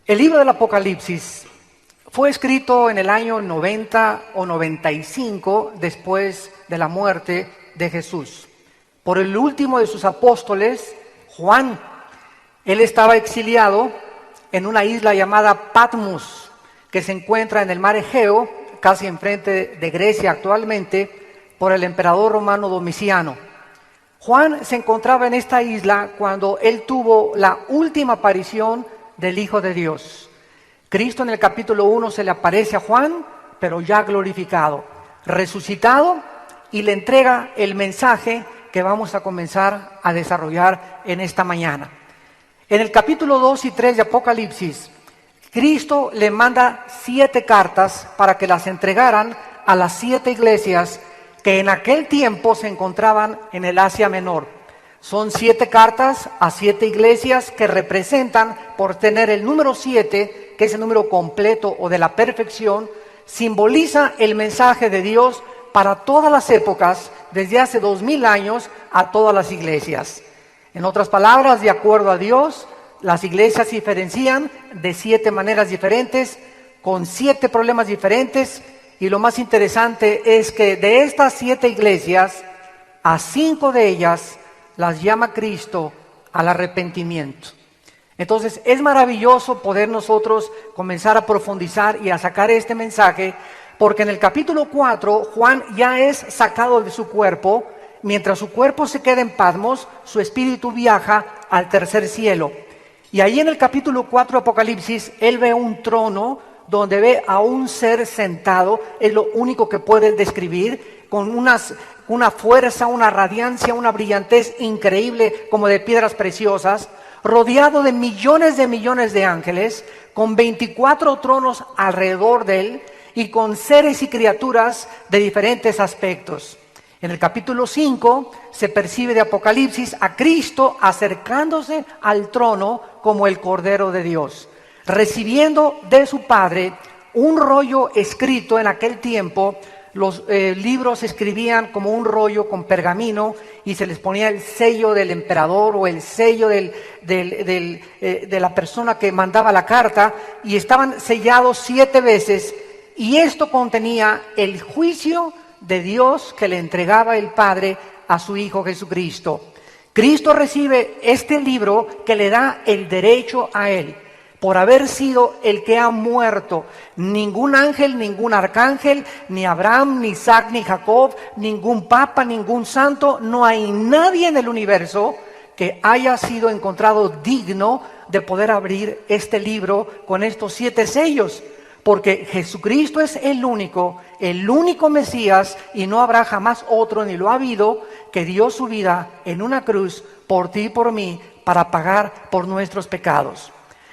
El libro del Apocalipsis fue escrito en el año 90 o 95 después de la muerte de Jesús, por el último de sus apóstoles, Juan. Él estaba exiliado en una isla llamada Patmos, que se encuentra en el mar Egeo, casi enfrente de Grecia actualmente, por el emperador romano Domiciano. Juan se encontraba en esta isla cuando él tuvo la última aparición del Hijo de Dios. Cristo en el capítulo 1 se le aparece a Juan, pero ya glorificado, resucitado, y le entrega el mensaje que vamos a comenzar a desarrollar en esta mañana. En el capítulo 2 y 3 de Apocalipsis, Cristo le manda 7 cartas para que las entregaran a las 7 iglesias que en aquel tiempo se encontraban en el Asia Menor. Son 7 cartas a 7 iglesias que representan, por tener el número 7, que es el número completo o de la perfección, simboliza el mensaje de Dios para todas las épocas, desde hace 2000 años a todas las iglesias. En otras palabras, de acuerdo a Dios, las iglesias se diferencian de 7 maneras diferentes, con 7 problemas diferentes, y lo más interesante es que de estas 7 iglesias, a 5 de ellas las llama Cristo al arrepentimiento. Entonces es maravilloso poder nosotros comenzar a profundizar y a sacar este mensaje, porque en el capítulo 4 Juan ya es sacado de su cuerpo. Mientras su cuerpo se queda en Patmos, su espíritu viaja al tercer cielo. Y ahí en el capítulo 4 de Apocalipsis, él ve un trono donde ve a un ser sentado, es lo único que puede describir, con una fuerza, una radiancia, una brillantez increíble, como de piedras preciosas, rodeado de millones de ángeles, con 24 tronos alrededor de él, y con seres y criaturas de diferentes aspectos. En el capítulo 5 se percibe de Apocalipsis a Cristo acercándose al trono como el Cordero de Dios, recibiendo de su Padre un rollo escrito. En aquel tiempo los libros se escribían como un rollo con pergamino y se les ponía el sello del emperador o el sello de la persona que mandaba la carta, y estaban sellados 7 veces, y esto contenía el juicio de Dios que le entregaba el Padre a su Hijo Jesucristo. Cristo recibe este libro que le da el derecho a él, por haber sido el que ha muerto. Ningún ángel, ningún arcángel, ni Abraham, ni Isaac, ni Jacob, ningún papa, ningún santo, no hay nadie en el universo que haya sido encontrado digno de poder abrir este libro con estos 7 sellos. Porque Jesucristo es el único Mesías, y no habrá jamás otro, ni lo ha habido, que dio su vida en una cruz por ti y por mí, para pagar por nuestros pecados.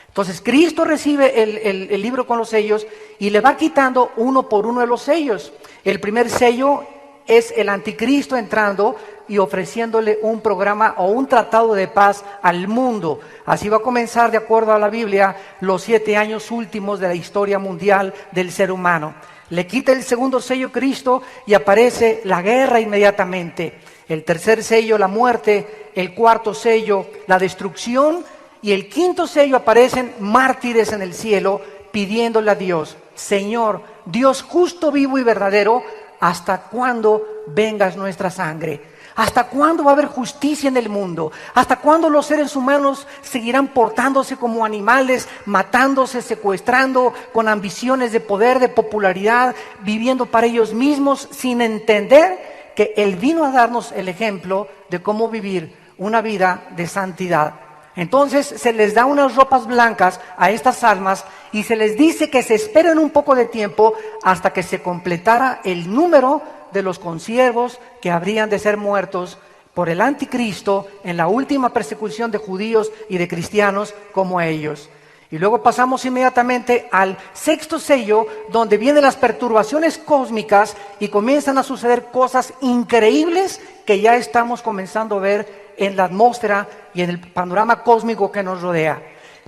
Entonces Cristo recibe el libro con los sellos y le va quitando uno por uno de los sellos. El primer sello es el anticristo entrando y ofreciéndole un programa o un tratado de paz al mundo. Así va a comenzar, de acuerdo a la Biblia, los 7 años últimos de la historia mundial del ser humano. Le quita el segundo sello Cristo y aparece la guerra inmediatamente. El tercer sello, la muerte. El cuarto sello, la destrucción. Y el quinto sello, aparecen mártires en el cielo pidiéndole a Dios: Señor, Dios justo, vivo y verdadero, ¿hasta cuándo vengas nuestra sangre? ¿Hasta cuándo va a haber justicia en el mundo? ¿Hasta cuándo los seres humanos seguirán portándose como animales, matándose, secuestrando, con ambiciones de poder, de popularidad, viviendo para ellos mismos, sin entender que Él vino a darnos el ejemplo de cómo vivir una vida de santidad? Entonces se les da unas ropas blancas a estas almas y se les dice que se esperen un poco de tiempo hasta que se completara el número de los consiervos que habrían de ser muertos por el anticristo en la última persecución de judíos y de cristianos como ellos. Y luego pasamos inmediatamente al sexto sello, donde vienen las perturbaciones cósmicas y comienzan a suceder cosas increíbles que ya estamos comenzando a ver en la atmósfera y en el panorama cósmico que nos rodea.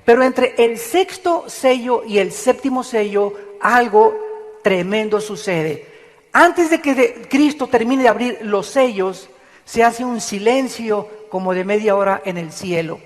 Pero entre el sexto sello y el séptimo sello, algo tremendo sucede. Antes de que Cristo termine de abrir los sellos, se hace un silencio como de media hora en el cielo.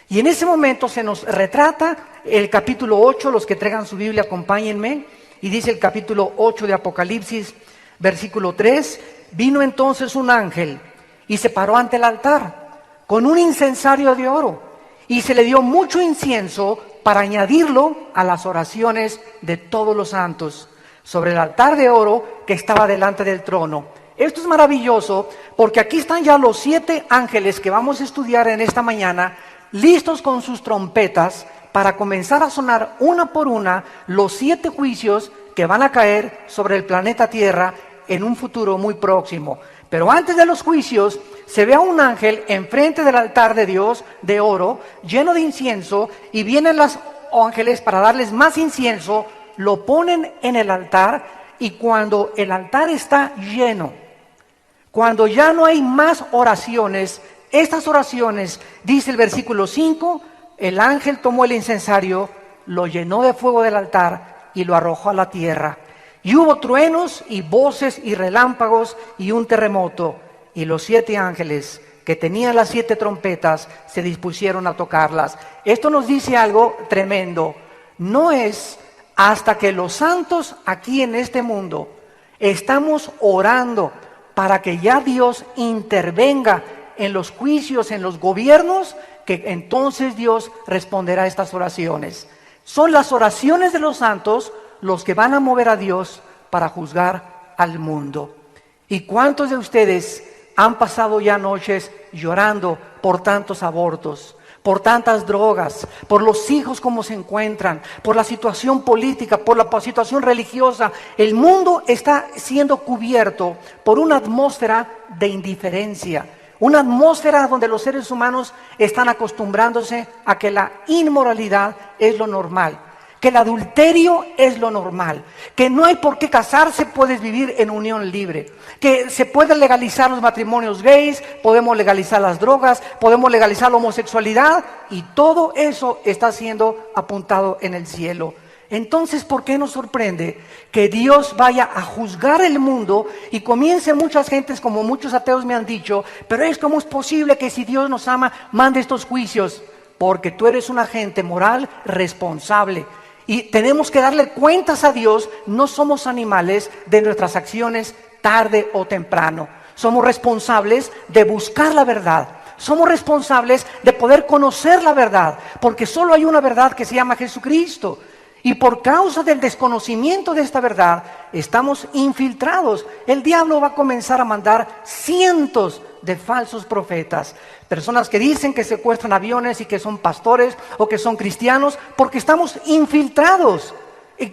Y en ese momento se nos retrata el capítulo 8, los que traigan su Biblia, acompáñenme. Y dice el capítulo 8 de Apocalipsis, versículo 3, vino entonces un ángel y se paró ante el altar con un incensario de oro y se le dio mucho incienso para añadirlo a las oraciones de todos los santos sobre el altar de oro que estaba delante del trono. Esto es maravilloso porque aquí están ya los 7 ángeles que vamos a estudiar en esta mañana, listos con sus trompetas para comenzar a sonar una por una los 7 juicios que van a caer sobre el planeta Tierra en un futuro muy próximo. Pero antes de los juicios, se ve a un ángel enfrente del altar de Dios de oro, lleno de incienso, y vienen los ángeles para darles más incienso, lo ponen en el altar, y cuando el altar está lleno, cuando ya no hay más oraciones, estas oraciones, dice el versículo 5, el ángel tomó el incensario, lo llenó de fuego del altar y lo arrojó a la tierra. Y hubo truenos y voces y relámpagos y un terremoto. Y los 7 ángeles que tenían las 7 trompetas se dispusieron a tocarlas. Esto nos dice algo tremendo. No es hasta que los santos aquí en este mundo estamos orando para que ya Dios intervenga en los juicios, en los gobiernos, que entonces Dios responderá a estas oraciones. Son las oraciones de los santos los que van a mover a Dios para juzgar al mundo. ¿Y cuántos de ustedes han pasado ya noches llorando por tantos abortos, por tantas drogas, por los hijos como se encuentran, por la situación política, por la situación religiosa? El mundo está siendo cubierto por una atmósfera de indiferencia, una atmósfera donde los seres humanos están acostumbrándose a que la inmoralidad es lo normal, que el adulterio es lo normal, que no hay por qué casarse, puedes vivir en unión libre, que se pueden legalizar los matrimonios gays, podemos legalizar las drogas, podemos legalizar la homosexualidad, y todo eso está siendo apuntado en el cielo. Entonces, ¿por qué nos sorprende que Dios vaya a juzgar el mundo y comiencen muchas gentes, como muchos ateos me han dicho, pero cómo es posible que si Dios nos ama, mande estos juicios? Porque tú eres un agente moral responsable y tenemos que darle cuentas a Dios. No somos animales de nuestras acciones tarde o temprano. Somos responsables de buscar la verdad. Somos responsables de poder conocer la verdad, porque solo hay una verdad que se llama Jesucristo. Y por causa del desconocimiento de esta verdad, estamos infiltrados. El diablo va a comenzar a mandar cientos de falsos profetas, personas que dicen que secuestran aviones y que son pastores o que son cristianos, porque estamos infiltrados.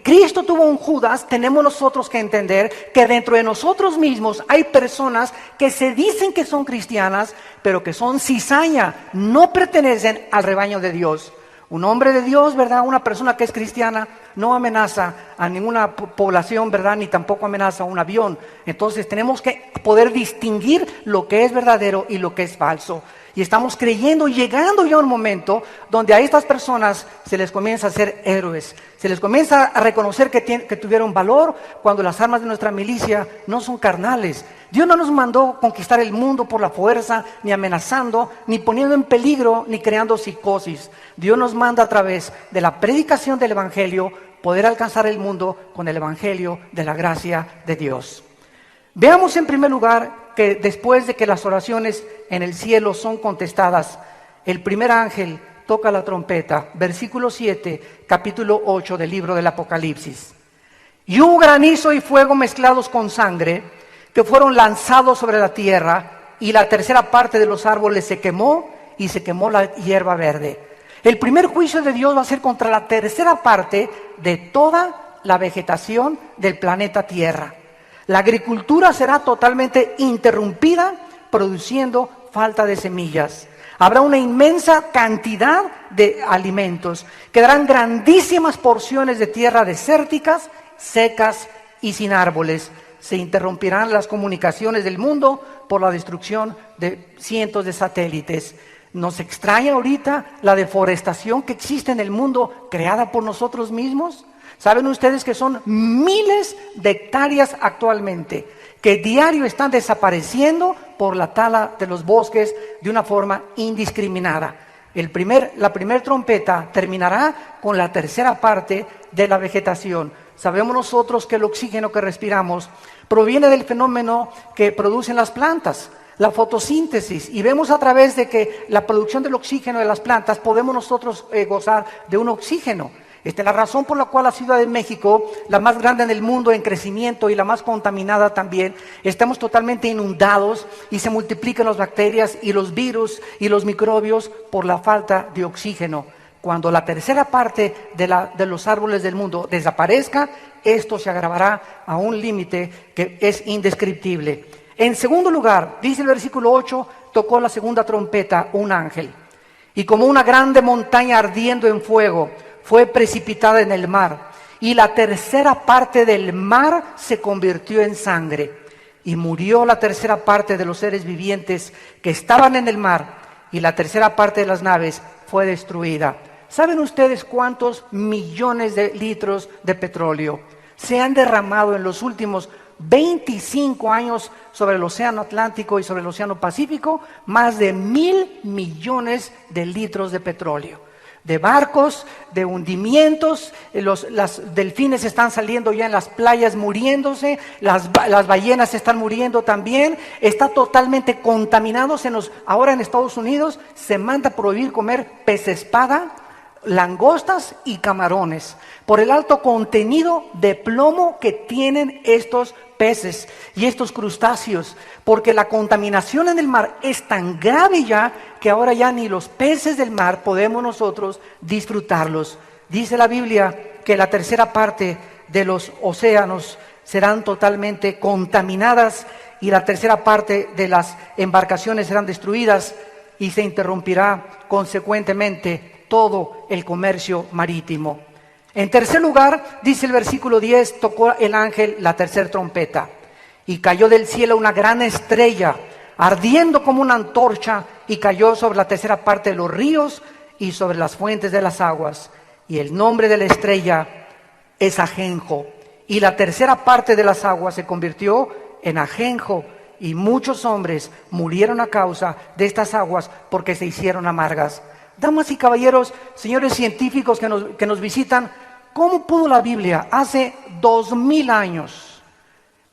Cristo tuvo un Judas. Tenemos nosotros que entender que dentro de nosotros mismos hay personas que se dicen que son cristianas, pero que son cizaña, no pertenecen al rebaño de Dios. Un hombre de Dios, ¿verdad? Una persona que es cristiana no amenaza a ninguna población, ¿verdad? Ni tampoco amenaza a un avión. Entonces tenemos que poder distinguir lo que es verdadero y lo que es falso. Y estamos creyendo, llegando ya a un momento donde a estas personas se les comienza a hacer héroes. Se les comienza a reconocer que tuvieron valor cuando las armas de nuestra milicia no son carnales. Dios no nos mandó conquistar el mundo por la fuerza, ni amenazando, ni poniendo en peligro, ni creando psicosis. Dios nos manda a través de la predicación del Evangelio poder alcanzar el mundo con el Evangelio de la gracia de Dios. Veamos en primer lugar que después de que las oraciones en el cielo son contestadas, el primer ángel toca la trompeta. Versículo 7, capítulo 8 del libro del Apocalipsis. Y hubo granizo y fuego mezclados con sangre, que fueron lanzados sobre la tierra, y la tercera parte de los árboles se quemó, y se quemó la hierba verde. El primer juicio de Dios va a ser contra la tercera parte de toda la vegetación del planeta Tierra. La agricultura será totalmente interrumpida, produciendo falta de semillas. Habrá una inmensa cantidad de alimentos. Quedarán grandísimas porciones de tierra desérticas, secas y sin árboles. Se interrumpirán las comunicaciones del mundo por la destrucción de cientos de satélites. ¿Nos extraña ahorita la deforestación que existe en el mundo creada por nosotros mismos? ¿Saben ustedes que son miles de hectáreas actualmente que diario están desapareciendo por la tala de los bosques de una forma indiscriminada? La primera trompeta terminará con la tercera parte de la vegetación. Sabemos nosotros que el oxígeno que respiramos proviene del fenómeno que producen las plantas, la fotosíntesis, y vemos a través de que la producción del oxígeno de las plantas podemos nosotros gozar de un oxígeno. Esta es la razón por la cual la Ciudad de México, la más grande en el mundo en crecimiento y la más contaminada también, estamos totalmente inundados y se multiplican las bacterias y los virus y los microbios por la falta de oxígeno. Cuando la tercera parte de los árboles del mundo desaparezca, esto se agravará a un límite que es indescriptible. En segundo lugar, dice el versículo 8, tocó la segunda trompeta un ángel, y como una grande montaña ardiendo en fuego, fue precipitada en el mar, y la tercera parte del mar se convirtió en sangre, y murió la tercera parte de los seres vivientes que estaban en el mar, y la tercera parte de las naves fue destruida. ¿Saben ustedes cuántos millones de litros de petróleo se han derramado en los últimos 25 años sobre el océano Atlántico y sobre el océano Pacífico? Más de 1,000 millones de litros de petróleo. De barcos, de hundimientos, las delfines están saliendo ya en las playas muriéndose, las ballenas están muriendo también, está totalmente contaminado. Ahora en Estados Unidos se manda a prohibir comer pez espada, langostas y camarones, por el alto contenido de plomo que tienen estos peces y estos crustáceos, porque la contaminación en el mar es tan grave ya que ahora ya ni los peces del mar podemos nosotros disfrutarlos. Dice la Biblia que la tercera parte de los océanos serán totalmente contaminadas y la tercera parte de las embarcaciones serán destruidas y se interrumpirá consecuentemente todo el comercio marítimo. En tercer lugar, dice el versículo 10, tocó el ángel la tercera trompeta y cayó del cielo una gran estrella, ardiendo como una antorcha, y cayó sobre la tercera parte de los ríos y sobre las fuentes de las aguas. Y el nombre de la estrella es ajenjo, y la tercera parte de las aguas se convirtió en ajenjo, y muchos hombres murieron a causa de estas aguas porque se hicieron amargas. Damas y caballeros, señores científicos que nos visitan, ¿cómo pudo la Biblia hace 2000 años,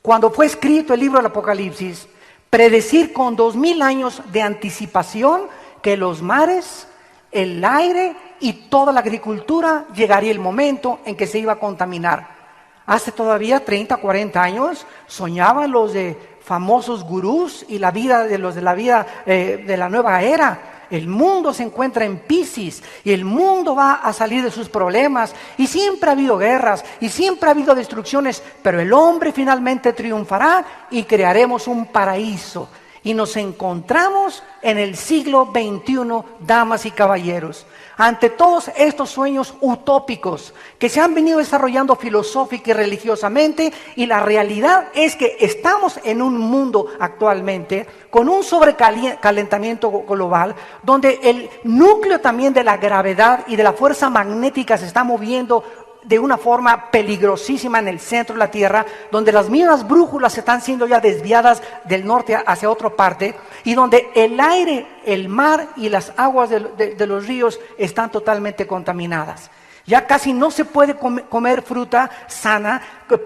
cuando fue escrito el libro del Apocalipsis, predecir con 2000 años de anticipación que los mares, el aire y toda la agricultura llegaría el momento en que se iba a contaminar? Hace todavía 30, 40 años soñaban los de famosos gurús y la vida de los de la vida de la nueva era. El mundo se encuentra en Piscis y el mundo va a salir de sus problemas, y siempre ha habido guerras y siempre ha habido destrucciones, pero el hombre finalmente triunfará y crearemos un paraíso. Y nos encontramos en el siglo XXI, damas y caballeros, ante todos estos sueños utópicos que se han venido desarrollando filosófica y religiosamente, y la realidad es que estamos en un mundo actualmente con un sobrecalentamiento global, donde el núcleo también de la gravedad y de la fuerza magnética se está moviendo de una forma peligrosísima en el centro de la Tierra, donde las mismas brújulas están siendo ya desviadas del norte hacia otra parte, y donde el aire, el mar y las aguas de los ríos están totalmente contaminadas. Ya casi no se puede comer fruta sana,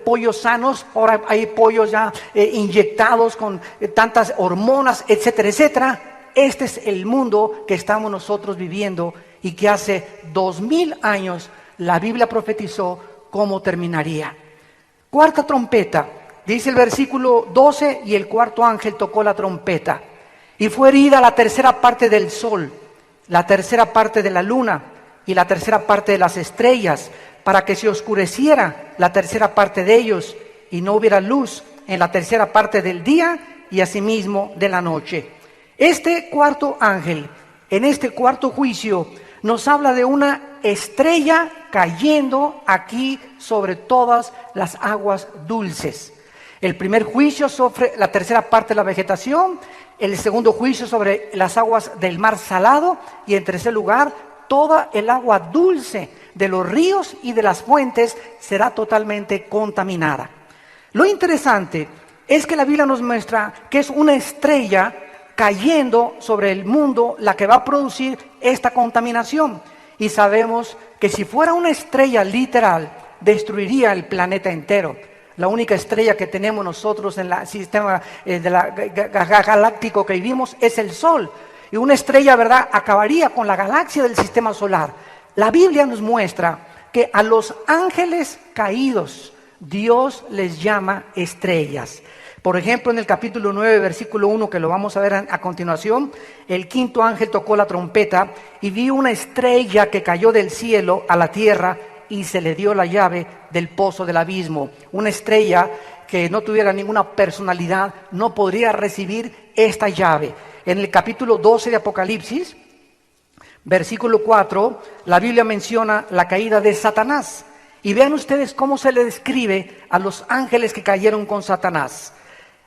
pollos sanos. Ahora hay pollos ya inyectados con tantas hormonas, etcétera, etcétera. Este es el mundo que estamos nosotros viviendo y que hace 2000 años la Biblia profetizó cómo terminaría. Cuarta trompeta, dice el versículo 12, y el cuarto ángel tocó la trompeta, y fue herida la tercera parte del sol, la tercera parte de la luna y la tercera parte de las estrellas, para que se oscureciera la tercera parte de ellos, y no hubiera luz en la tercera parte del día y asimismo de la noche. Este cuarto ángel, en este cuarto juicio, nos habla de una estrella cayendo aquí sobre todas las aguas dulces. El primer juicio sobre la tercera parte de la vegetación, el segundo juicio sobre las aguas del mar salado, y en tercer lugar, toda el agua dulce de los ríos y de las fuentes será totalmente contaminada. Lo interesante es que la Biblia nos muestra que es una estrella cayendo sobre el mundo la que va a producir esta contaminación. Y sabemos que si fuera una estrella literal, destruiría el planeta entero. La única estrella que tenemos nosotros en el sistema galáctico que vivimos es el Sol. Y una estrella, ¿verdad?, acabaría con la galaxia del sistema solar. La Biblia nos muestra que a los ángeles caídos Dios les llama estrellas. Por ejemplo, en el capítulo 9, versículo 1, que lo vamos a ver a continuación, el quinto ángel tocó la trompeta y vi una estrella que cayó del cielo a la tierra y se le dio la llave del pozo del abismo. Una estrella que no tuviera ninguna personalidad no podría recibir esta llave. En el capítulo 12 de Apocalipsis, versículo 4, la Biblia menciona la caída de Satanás. Y vean ustedes cómo se le describe a los ángeles que cayeron con Satanás.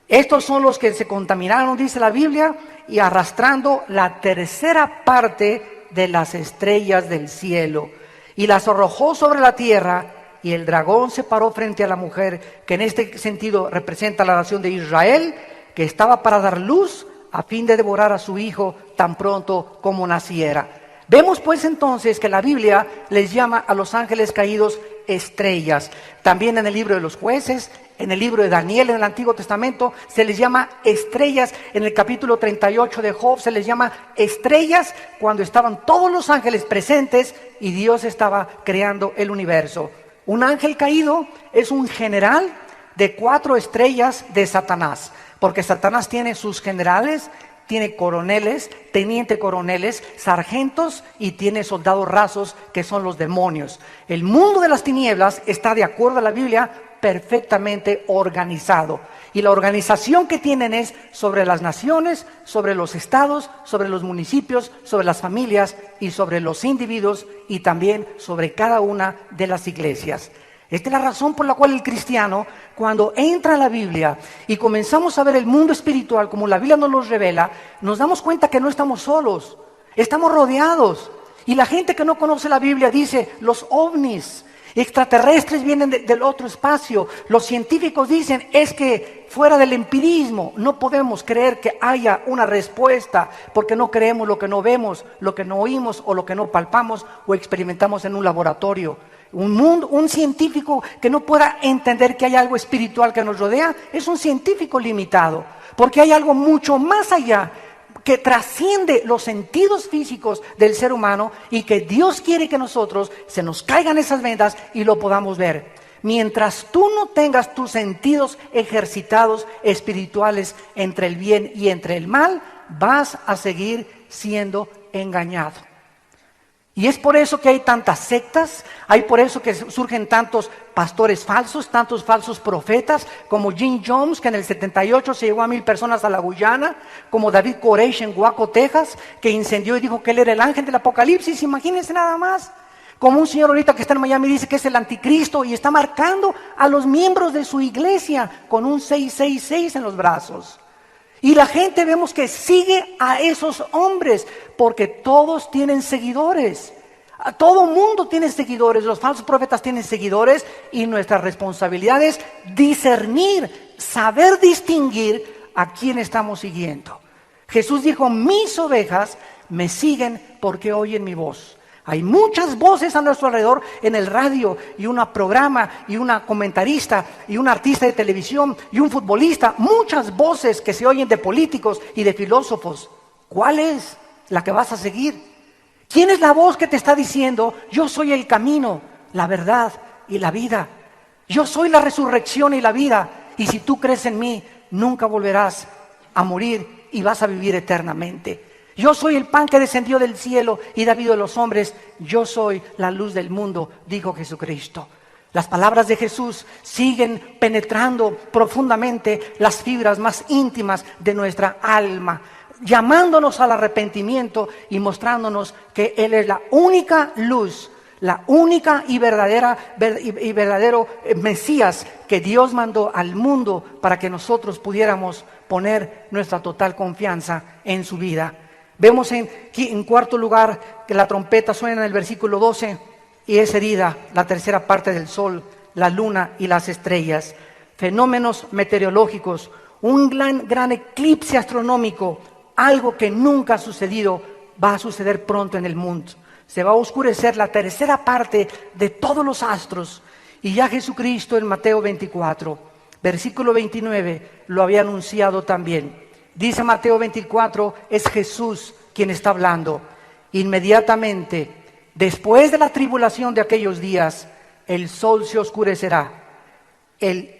Estos son los que se contaminaron, dice la Biblia, y arrastrando la tercera parte de las estrellas del cielo. Y las arrojó sobre la tierra, y el dragón se paró frente a la mujer, que en este sentido representa la nación de Israel, que estaba para dar luz a fin de devorar a su hijo tan pronto como naciera. Vemos pues entonces que la Biblia les llama a los ángeles caídos estrellas. También en el libro de los jueces, en el libro de Daniel en el Antiguo Testamento, se les llama estrellas. En el capítulo 38 de Job se les llama estrellas cuando estaban todos los ángeles presentes y Dios estaba creando el universo. Un ángel caído es un general de 4 estrellas de Satanás, porque Satanás tiene sus generales, tiene coroneles, teniente coroneles, sargentos y tiene soldados rasos que son los demonios. El mundo de las tinieblas está, de acuerdo a la Biblia, perfectamente organizado. Y la organización que tienen es sobre las naciones, sobre los estados, sobre los municipios, sobre las familias y sobre los individuos y también sobre cada una de las iglesias. Esta es la razón por la cual el cristiano, cuando entra a la Biblia y comenzamos a ver el mundo espiritual como la Biblia nos lo revela, nos damos cuenta que no estamos solos, estamos rodeados. Y la gente que no conoce la Biblia dice, los ovnis, extraterrestres vienen del otro espacio. Los científicos dicen, es que fuera del empirismo no podemos creer que haya una respuesta, porque no creemos lo que no vemos, lo que no oímos o lo que no palpamos o experimentamos en un laboratorio. Un científico que no pueda entender que hay algo espiritual que nos rodea es un científico limitado, porque hay algo mucho más allá que trasciende los sentidos físicos del ser humano y que Dios quiere que nosotros se nos caigan esas vendas y lo podamos ver. Mientras tú no tengas tus sentidos ejercitados espirituales entre el bien y entre el mal, vas a seguir siendo engañado. Y es por eso que hay tantas sectas, hay por eso que surgen tantos pastores falsos, tantos falsos profetas, como Jim Jones, que en el 78 se llevó a 1,000 personas a la Guyana, como David Koresh en Waco, Texas, que incendió y dijo que él era el ángel del Apocalipsis, imagínense nada más. Como un señor ahorita que está en Miami dice que es el anticristo y está marcando a los miembros de su iglesia con un 666 en los brazos. Y la gente vemos que sigue a esos hombres porque todos tienen seguidores. Todo mundo tiene seguidores, los falsos profetas tienen seguidores y nuestra responsabilidad es discernir, saber distinguir a quién estamos siguiendo. Jesús dijo, mis ovejas me siguen porque oyen mi voz. Hay muchas voces a nuestro alrededor en el radio y un programa y una comentarista y un artista de televisión y un futbolista. Muchas voces que se oyen de políticos y de filósofos. ¿Cuál es la que vas a seguir? ¿Quién es la voz que te está diciendo, yo soy el camino, la verdad y la vida? Yo soy la resurrección y la vida. Y si tú crees en mí, nunca volverás a morir y vas a vivir eternamente. Yo soy el pan que descendió del cielo y da vida a los hombres. Yo soy la luz del mundo, dijo Jesucristo. Las palabras de Jesús siguen penetrando profundamente las fibras más íntimas de nuestra alma, llamándonos al arrepentimiento y mostrándonos que Él es la única luz, la única y verdadero Mesías que Dios mandó al mundo para que nosotros pudiéramos poner nuestra total confianza en su vida. Vemos en cuarto lugar que la trompeta suena en el versículo 12 y es herida la tercera parte del sol, la luna y las estrellas. Fenómenos meteorológicos, un gran eclipse astronómico, algo que nunca ha sucedido va a suceder pronto en el mundo. Se va a oscurecer la tercera parte de todos los astros. Y ya Jesucristo en Mateo 24, versículo 29, lo había anunciado también. Dice Mateo 24, es Jesús quien está hablando. Inmediatamente, después de la tribulación de aquellos días, el sol se oscurecerá.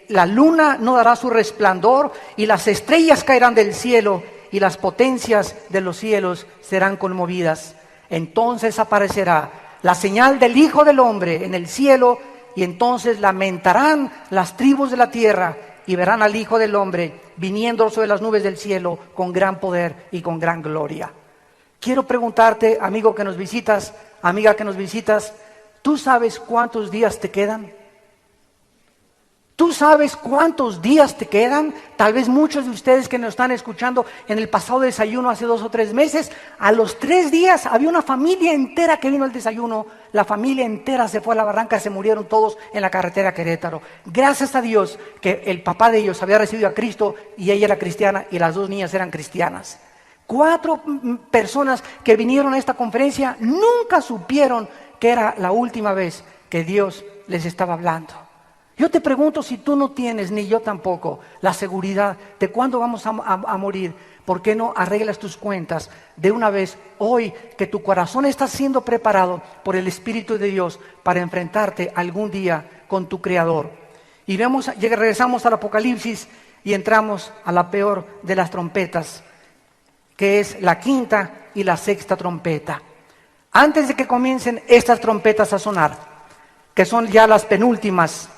La luna no dará su resplandor y las estrellas caerán del cielo y las potencias de los cielos serán conmovidas. Entonces aparecerá la señal del Hijo del Hombre en el cielo y entonces lamentarán las tribus de la tierra y verán al Hijo del Hombre viniendo sobre las nubes del cielo con gran poder y con gran gloria. Quiero preguntarte, amigo que nos visitas, amiga que nos visitas, ¿tú sabes cuántos días te quedan? ¿Tú sabes cuántos días te quedan? Tal vez muchos de ustedes que nos están escuchando en el pasado desayuno hace 2 o 3 meses, a los 3 días había una familia entera que vino al desayuno. La familia entera se fue a la barranca, se murieron todos en la carretera a Querétaro. Gracias a Dios que el papá de ellos había recibido a Cristo y ella era cristiana y las 2 niñas eran cristianas. 4 personas que vinieron a esta conferencia nunca supieron que era la última vez que Dios les estaba hablando. Yo te pregunto, si tú no tienes, ni yo tampoco, la seguridad de cuándo vamos a morir, ¿por qué no arreglas tus cuentas de una vez hoy, que tu corazón está siendo preparado por el Espíritu de Dios para enfrentarte algún día con tu Creador? Y regresamos al Apocalipsis y entramos a la peor de las trompetas, que es la 5ª y la 6ª trompeta. Antes de que comiencen estas trompetas a sonar, que son ya las penúltimas,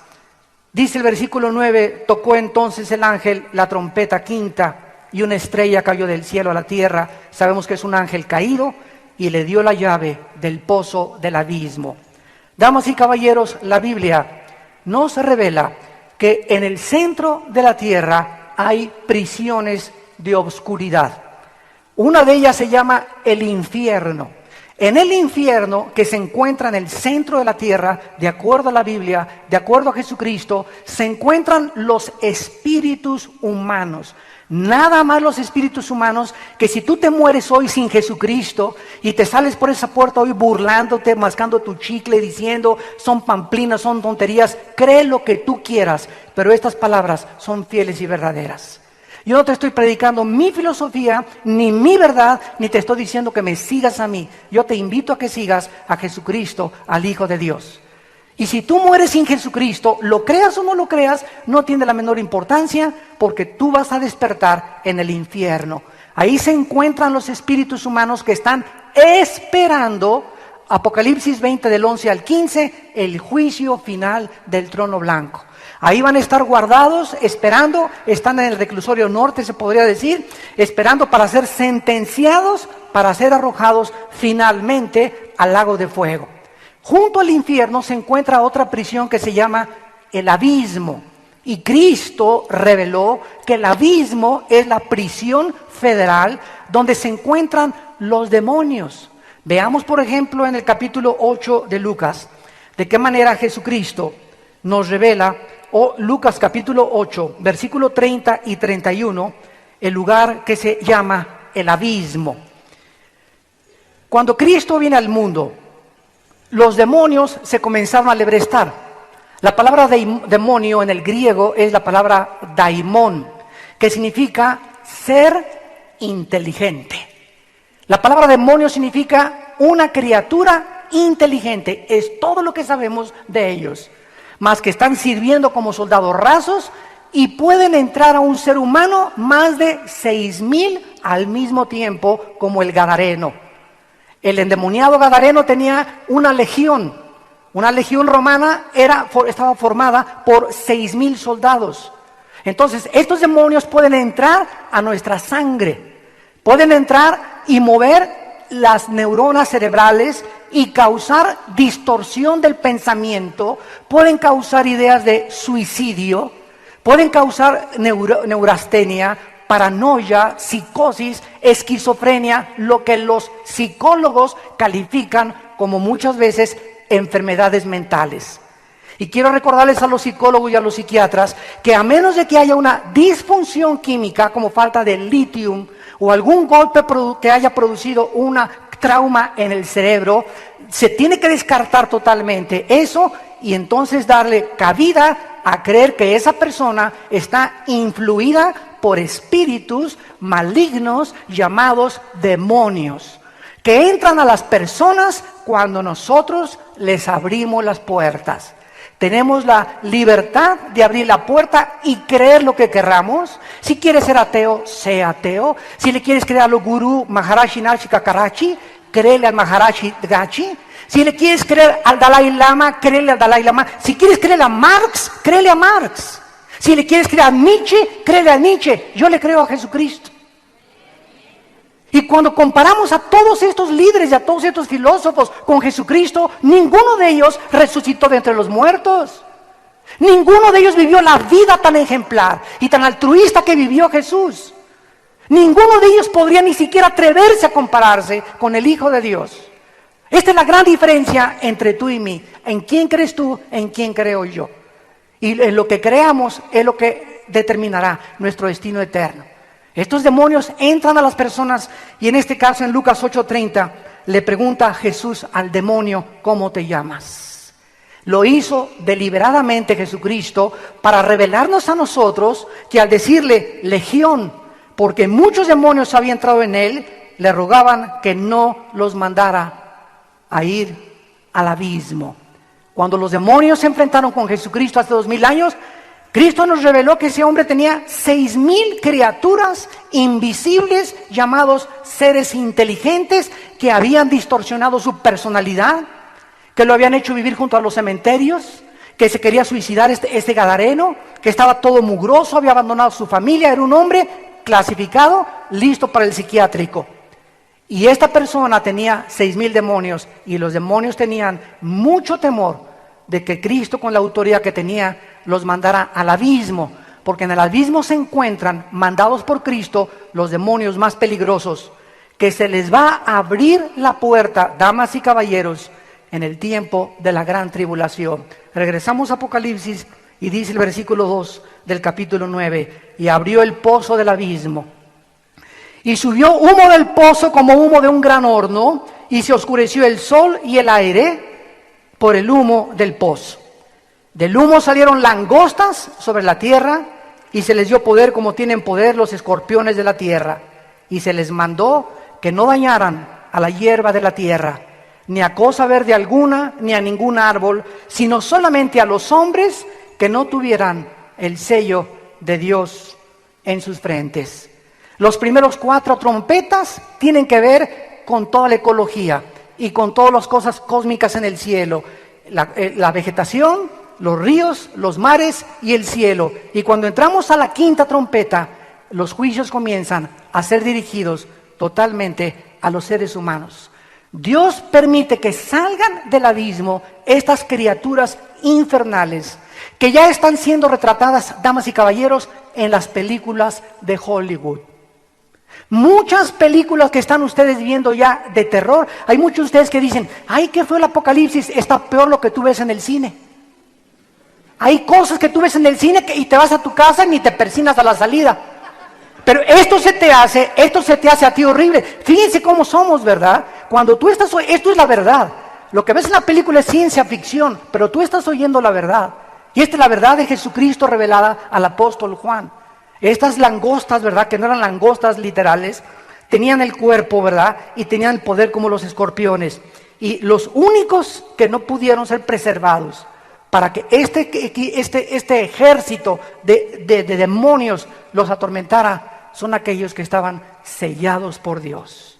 dice el versículo 9, tocó entonces el ángel la trompeta 5ª y una estrella cayó del cielo a la tierra. Sabemos que es un ángel caído y le dio la llave del pozo del abismo. Damas y caballeros, la Biblia nos revela que en el centro de la tierra hay prisiones de obscuridad. Una de ellas se llama el infierno. En el infierno, que se encuentra en el centro de la tierra, de acuerdo a la Biblia, de acuerdo a Jesucristo, se encuentran los espíritus humanos. Nada más los espíritus humanos, que si tú te mueres hoy sin Jesucristo y te sales por esa puerta hoy burlándote, mascando tu chicle, diciendo son pamplinas, son tonterías, cree lo que tú quieras, pero estas palabras son fieles y verdaderas. Yo no te estoy predicando mi filosofía, ni mi verdad, ni te estoy diciendo que me sigas a mí. Yo te invito a que sigas a Jesucristo, al Hijo de Dios. Y si tú mueres sin Jesucristo, lo creas o no lo creas, no tiene la menor importancia, porque tú vas a despertar en el infierno. Ahí se encuentran los espíritus humanos que están esperando, Apocalipsis 20 del 11 al 15, el juicio final del trono blanco. Ahí van a estar guardados, esperando, están en el reclusorio norte, se podría decir, esperando para ser sentenciados, para ser arrojados finalmente al lago de fuego. Junto al infierno se encuentra otra prisión que se llama el abismo. Y Cristo reveló que el abismo es la prisión federal donde se encuentran los demonios. Veamos, por ejemplo, en el capítulo 8 de Lucas, de qué manera Jesucristo nos revela, Lucas capítulo 8, versículo 30 y 31, el lugar que se llama el abismo. Cuando Cristo viene al mundo, los demonios se comenzaron a lebrestar. La palabra demonio en el griego es la palabra daimon, que significa ser inteligente. La palabra demonio significa una criatura inteligente. Es todo lo que sabemos de ellos. Más que están sirviendo como soldados rasos y pueden entrar a un ser humano más de 6,000 al mismo tiempo, como el gadareno. El endemoniado gadareno tenía una legión romana, estaba formada por 6,000 soldados. Entonces, estos demonios pueden entrar a nuestra sangre, pueden entrar y mover las neuronas cerebrales y causar distorsión del pensamiento, pueden causar ideas de suicidio, pueden causar neurastenia, paranoia, psicosis, esquizofrenia, lo que los psicólogos califican como muchas veces enfermedades mentales. Y quiero recordarles a los psicólogos y a los psiquiatras que a menos de que haya una disfunción química como falta de litio o algún golpe que haya producido una trauma en el cerebro, se tiene que descartar totalmente eso y entonces darle cabida a creer que esa persona está influida por espíritus malignos llamados demonios, que entran a las personas cuando nosotros les abrimos las puertas. Tenemos la libertad de abrir la puerta y creer lo que querramos. Si quieres ser ateo, sé ateo. Si le quieres creer a los gurú Maharaji Narshi Kakarachi, créele al Maharaji Gachi. Si le quieres creer al Dalai Lama, créele al Dalai Lama. Si quieres creer a Marx, créele a Marx. Si le quieres creer a Nietzsche, créele a Nietzsche. Yo le creo a Jesucristo. Y cuando comparamos a todos estos líderes y a todos estos filósofos con Jesucristo, ninguno de ellos resucitó de entre los muertos. Ninguno de ellos vivió la vida tan ejemplar y tan altruista que vivió Jesús. Ninguno de ellos podría ni siquiera atreverse a compararse con el Hijo de Dios. Esta es la gran diferencia entre tú y mí. ¿En quién crees tú? ¿En quién creo yo? Y en lo que creamos es lo que determinará nuestro destino eterno. Estos demonios entran a las personas y en este caso en Lucas 8:30 le pregunta a Jesús al demonio, ¿cómo te llamas? Lo hizo deliberadamente Jesucristo para revelarnos a nosotros que al decirle legión, porque muchos demonios habían entrado en él, le rogaban que no los mandara a ir al abismo. Cuando los demonios se enfrentaron con Jesucristo hace 2000 años, Cristo nos reveló que ese hombre tenía 6,000 criaturas invisibles llamados seres inteligentes que habían distorsionado su personalidad, que lo habían hecho vivir junto a los cementerios, que se quería suicidar este gadareno, que estaba todo mugroso, había abandonado su familia, era un hombre clasificado, listo para el psiquiátrico. Y esta persona tenía 6,000 demonios y los demonios tenían mucho temor de que Cristo con la autoridad que tenía los mandara al abismo, porque en el abismo se encuentran, mandados por Cristo, los demonios más peligrosos, que se les va a abrir la puerta, damas y caballeros, en el tiempo de la gran tribulación. Regresamos a Apocalipsis y dice el versículo 2 del capítulo 9, y abrió el pozo del abismo, y subió humo del pozo como humo de un gran horno, y se oscureció el sol y el aire por el humo del pozo. Del humo salieron langostas sobre la tierra y se les dio poder como tienen poder los escorpiones de la tierra. Y se les mandó que no dañaran a la hierba de la tierra, ni a cosa verde alguna, ni a ningún árbol, sino solamente a los hombres que no tuvieran el sello de Dios en sus frentes. Los primeros 4 trompetas tienen que ver con toda la ecología y con todas las cosas cósmicas en el cielo, la vegetación, los ríos, los mares y el cielo. Y cuando entramos a la 5ª trompeta, los juicios comienzan a ser dirigidos totalmente a los seres humanos. Dios permite que salgan del abismo estas criaturas infernales que ya están siendo retratadas, damas y caballeros, en las películas de Hollywood. Muchas películas que están ustedes viendo ya de terror, hay muchos de ustedes que dicen, ay, ¿qué fue el Apocalipsis? Está peor lo que tú ves en el cine. Hay cosas que tú ves en el cine y te vas a tu casa y ni te persinas a la salida. Pero esto se te hace a ti horrible. Fíjense cómo somos, ¿verdad? Cuando tú estás, esto es la verdad. Lo que ves en la película es ciencia ficción, pero tú estás oyendo la verdad. Y esta es la verdad de Jesucristo revelada al apóstol Juan. Estas langostas, ¿verdad? Que no eran langostas literales, tenían el cuerpo, ¿verdad? Y tenían el poder como los escorpiones. Y los únicos que no pudieron ser preservados para que este ejército de demonios los atormentara son aquellos que estaban sellados por Dios.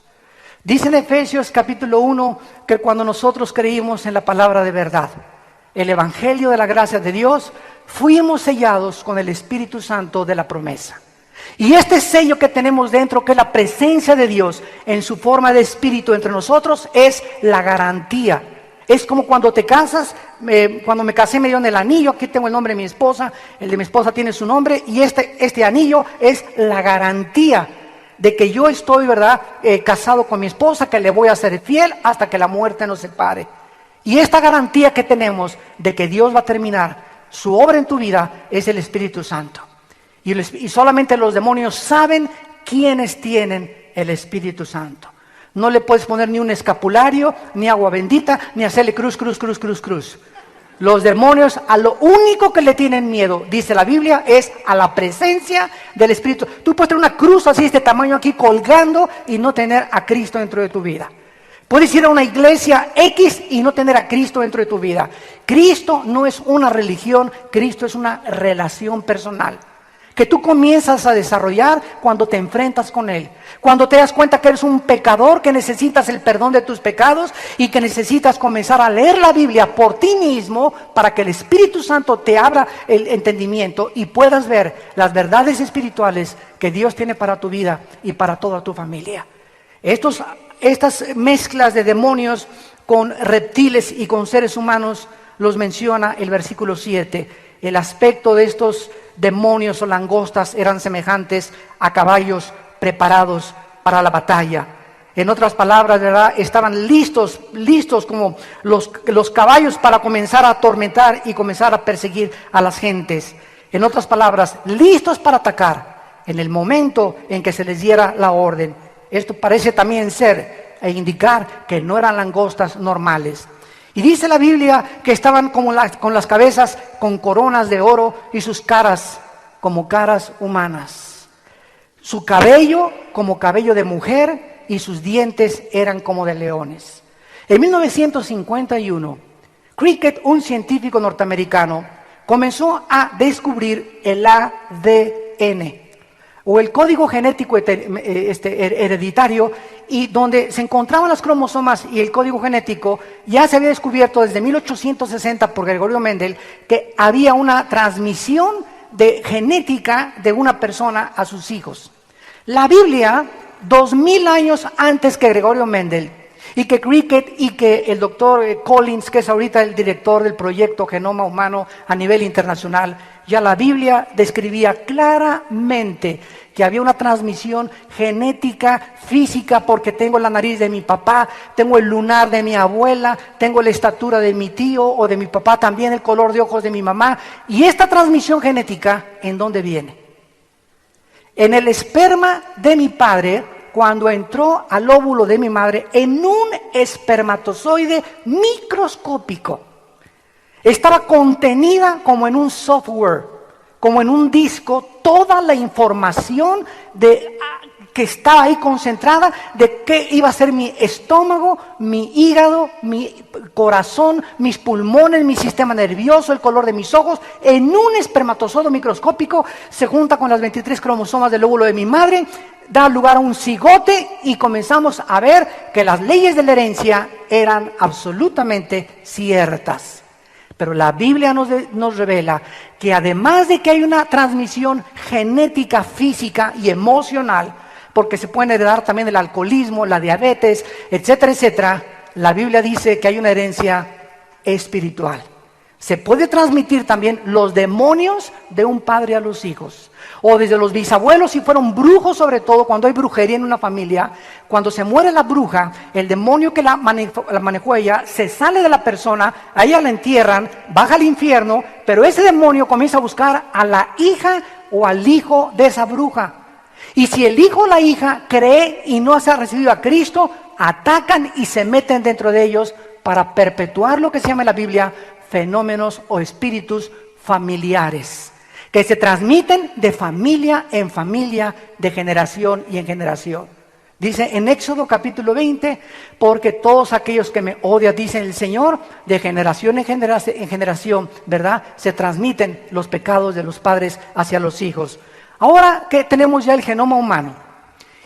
Dice en Efesios capítulo 1 que cuando nosotros creímos en la palabra de verdad, el evangelio de la gracia de Dios, fuimos sellados con el Espíritu Santo de la promesa. Y este sello que tenemos dentro, que es la presencia de Dios en su forma de espíritu entre nosotros, es la garantía. Es como cuando te casas, cuando me casé me dieron el anillo, aquí tengo el nombre de mi esposa, el de mi esposa tiene su nombre, y este anillo es la garantía de que yo estoy, ¿verdad?, casado con mi esposa, que le voy a ser fiel hasta que la muerte nos separe. Y esta garantía que tenemos de que Dios va a terminar su obra en tu vida es el Espíritu Santo. Y solamente los demonios saben quiénes tienen el Espíritu Santo. No le puedes poner ni un escapulario, ni agua bendita, ni hacerle cruz, cruz, cruz, cruz, cruz. Los demonios a lo único que le tienen miedo, dice la Biblia, es a la presencia del Espíritu. Tú puedes tener una cruz así de este tamaño aquí colgando y no tener a Cristo dentro de tu vida. Puedes ir a una iglesia X y no tener a Cristo dentro de tu vida. Cristo no es una religión, Cristo es una relación personal que tú comienzas a desarrollar cuando te enfrentas con Él. Cuando te das cuenta que eres un pecador, que necesitas el perdón de tus pecados y que necesitas comenzar a leer la Biblia por ti mismo para que el Espíritu Santo te abra el entendimiento y puedas ver las verdades espirituales que Dios tiene para tu vida y para toda tu familia. Estas mezclas de demonios con reptiles y con seres humanos los menciona el versículo 7. El aspecto de estos demonios o langostas eran semejantes a caballos preparados para la batalla. En otras palabras, ¿verdad? Estaban listos como los caballos para comenzar a atormentar y comenzar a perseguir a las gentes. En otras palabras, listos para atacar en el momento en que se les diera la orden. Esto parece también ser e indicar que no eran langostas normales. Y dice la Biblia que estaban con las cabezas con coronas de oro y sus caras como caras humanas. Su cabello como cabello de mujer y sus dientes eran como de leones. En 1951, Cricket, un científico norteamericano, comenzó a descubrir el ADN o el código genético hereditario, y donde se encontraban las cromosomas y el código genético. Ya se había descubierto desde 1860 por Gregorio Mendel que había una transmisión de genética de una persona a sus hijos. La Biblia, 2000 años antes que Gregorio Mendel y que Cricket y que el doctor Collins, que es ahorita el director del proyecto Genoma Humano a nivel internacional, ya la Biblia describía claramente que había una transmisión genética, física, porque tengo la nariz de mi papá, tengo el lunar de mi abuela, tengo la estatura de mi tío o de mi papá, también el color de ojos de mi mamá. Y esta transmisión genética, ¿en dónde viene? En el esperma de mi padre, cuando entró al óvulo de mi madre, en un espermatozoide microscópico. Estaba contenida como en un software, como en un disco, toda la información que estaba ahí concentrada de qué iba a ser mi estómago, mi hígado, mi corazón, mis pulmones, mi sistema nervioso, el color de mis ojos. En un espermatozoide microscópico se junta con las 23 cromosomas del óvulo de mi madre, da lugar a un cigote y comenzamos a ver que las leyes de la herencia eran absolutamente ciertas. Pero la Biblia nos revela que además de que hay una transmisión genética, física y emocional, porque se pueden heredar también el alcoholismo, la diabetes, etcétera, etcétera, la Biblia dice que hay una herencia espiritual. Se puede transmitir también los demonios de un padre a los hijos, o desde los bisabuelos si fueron brujos, sobre todo cuando hay brujería en una familia. Cuando se muere la bruja, el demonio que la manejó ella se sale de la persona, a ella la entierran, baja al infierno, pero ese demonio comienza a buscar a la hija o al hijo de esa bruja. Y si el hijo o la hija cree y no se ha recibido a Cristo, atacan y se meten dentro de ellos para perpetuar lo que se llama en la Biblia fenómenos o espíritus familiares, que se transmiten de familia en familia, de generación y en generación. Dice en Éxodo capítulo 20, porque todos aquellos que me odian, dice el Señor, de generación en generación, ¿verdad? Se transmiten los pecados de los padres hacia los hijos. Ahora que tenemos ya el genoma humano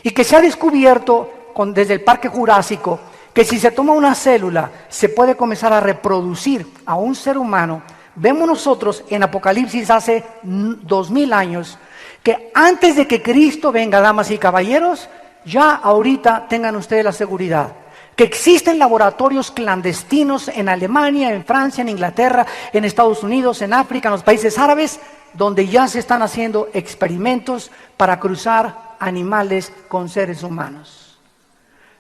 y que se ha descubierto desde el Parque Jurásico, que si se toma una célula se puede comenzar a reproducir a un ser humano, vemos nosotros en Apocalipsis hace 2000 años que antes de que Cristo venga, damas y caballeros, ya ahorita tengan ustedes la seguridad que existen laboratorios clandestinos en Alemania, en Francia, en Inglaterra, en Estados Unidos, en África, en los países árabes, donde ya se están haciendo experimentos para cruzar animales con seres humanos.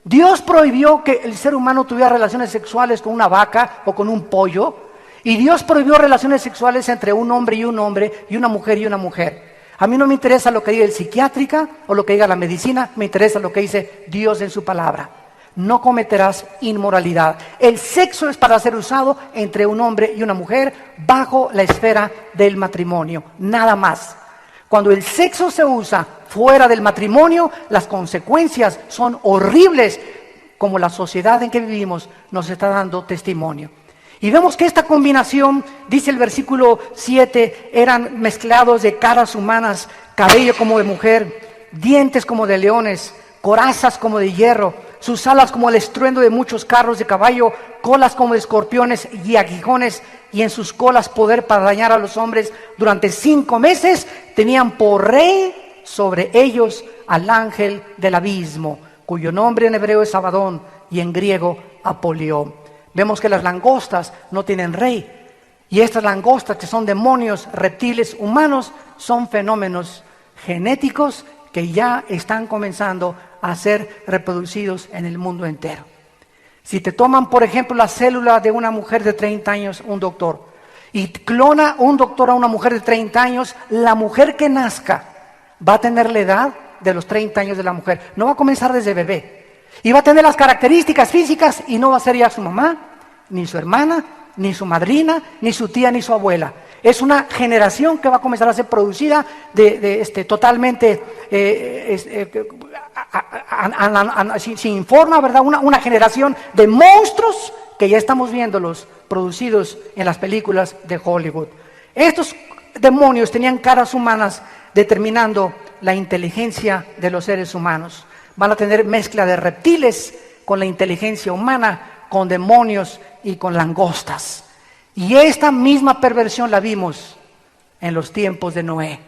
Dios prohibió que el ser humano tuviera relaciones sexuales con una vaca o con un pollo. Y Dios prohibió relaciones sexuales entre un hombre y una mujer y una mujer. A mí no me interesa lo que diga el psiquiátrica o lo que diga la medicina, me interesa lo que dice Dios en su palabra. No cometerás inmoralidad. El sexo es para ser usado entre un hombre y una mujer bajo la esfera del matrimonio, nada más. Cuando el sexo se usa fuera del matrimonio, las consecuencias son horribles, como la sociedad en que vivimos nos está dando testimonio. Y vemos que esta combinación, dice el versículo 7, eran mezclados de caras humanas, cabello como de mujer, dientes como de leones, corazas como de hierro, sus alas como el estruendo de muchos carros de caballo, colas como de escorpiones y aguijones, y en sus colas poder para dañar a los hombres. Durante 5 meses tenían por rey sobre ellos al ángel del abismo, cuyo nombre en hebreo es Abadón y en griego Apolión. Vemos que las langostas no tienen rey, y estas langostas, que son demonios, reptiles, humanos, son fenómenos genéticos que ya están comenzando a ser reproducidos en el mundo entero. Si te toman, por ejemplo, la célula de una mujer de 30 años, un doctor, y clona un doctor a una mujer de 30 años, la mujer que nazca va a tener la edad de los 30 años de la mujer. No va a comenzar desde bebé. Y va a tener las características físicas y no va a ser ya su mamá, ni su hermana, ni su madrina, ni su tía, ni su abuela. Es una generación que va a comenzar a ser producida totalmente sin forma, ¿verdad? Una generación de monstruos que ya estamos viéndolos producidos en las películas de Hollywood. Estos demonios tenían caras humanas determinando la inteligencia de los seres humanos. Van a tener mezcla de reptiles con la inteligencia humana, con demonios y con langostas. Y esta misma perversión la vimos en los tiempos de Noé.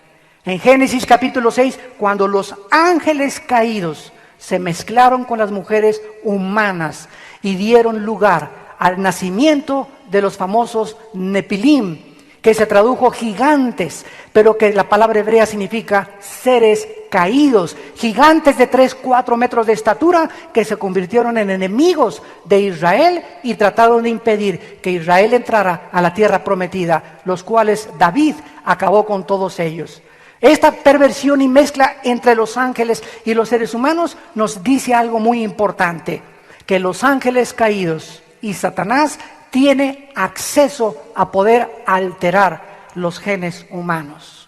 En Génesis capítulo 6, cuando los ángeles caídos se mezclaron con las mujeres humanas y dieron lugar al nacimiento de los famosos Nepilim, que se tradujo gigantes, pero que la palabra hebrea significa seres caídos, gigantes de 3-4 metros de estatura que se convirtieron en enemigos de Israel y trataron de impedir que Israel entrara a la tierra prometida, los cuales David acabó con todos ellos. Esta perversión y mezcla entre los ángeles y los seres humanos nos dice algo muy importante, que los ángeles caídos y Satanás tiene acceso a poder alterar los genes humanos.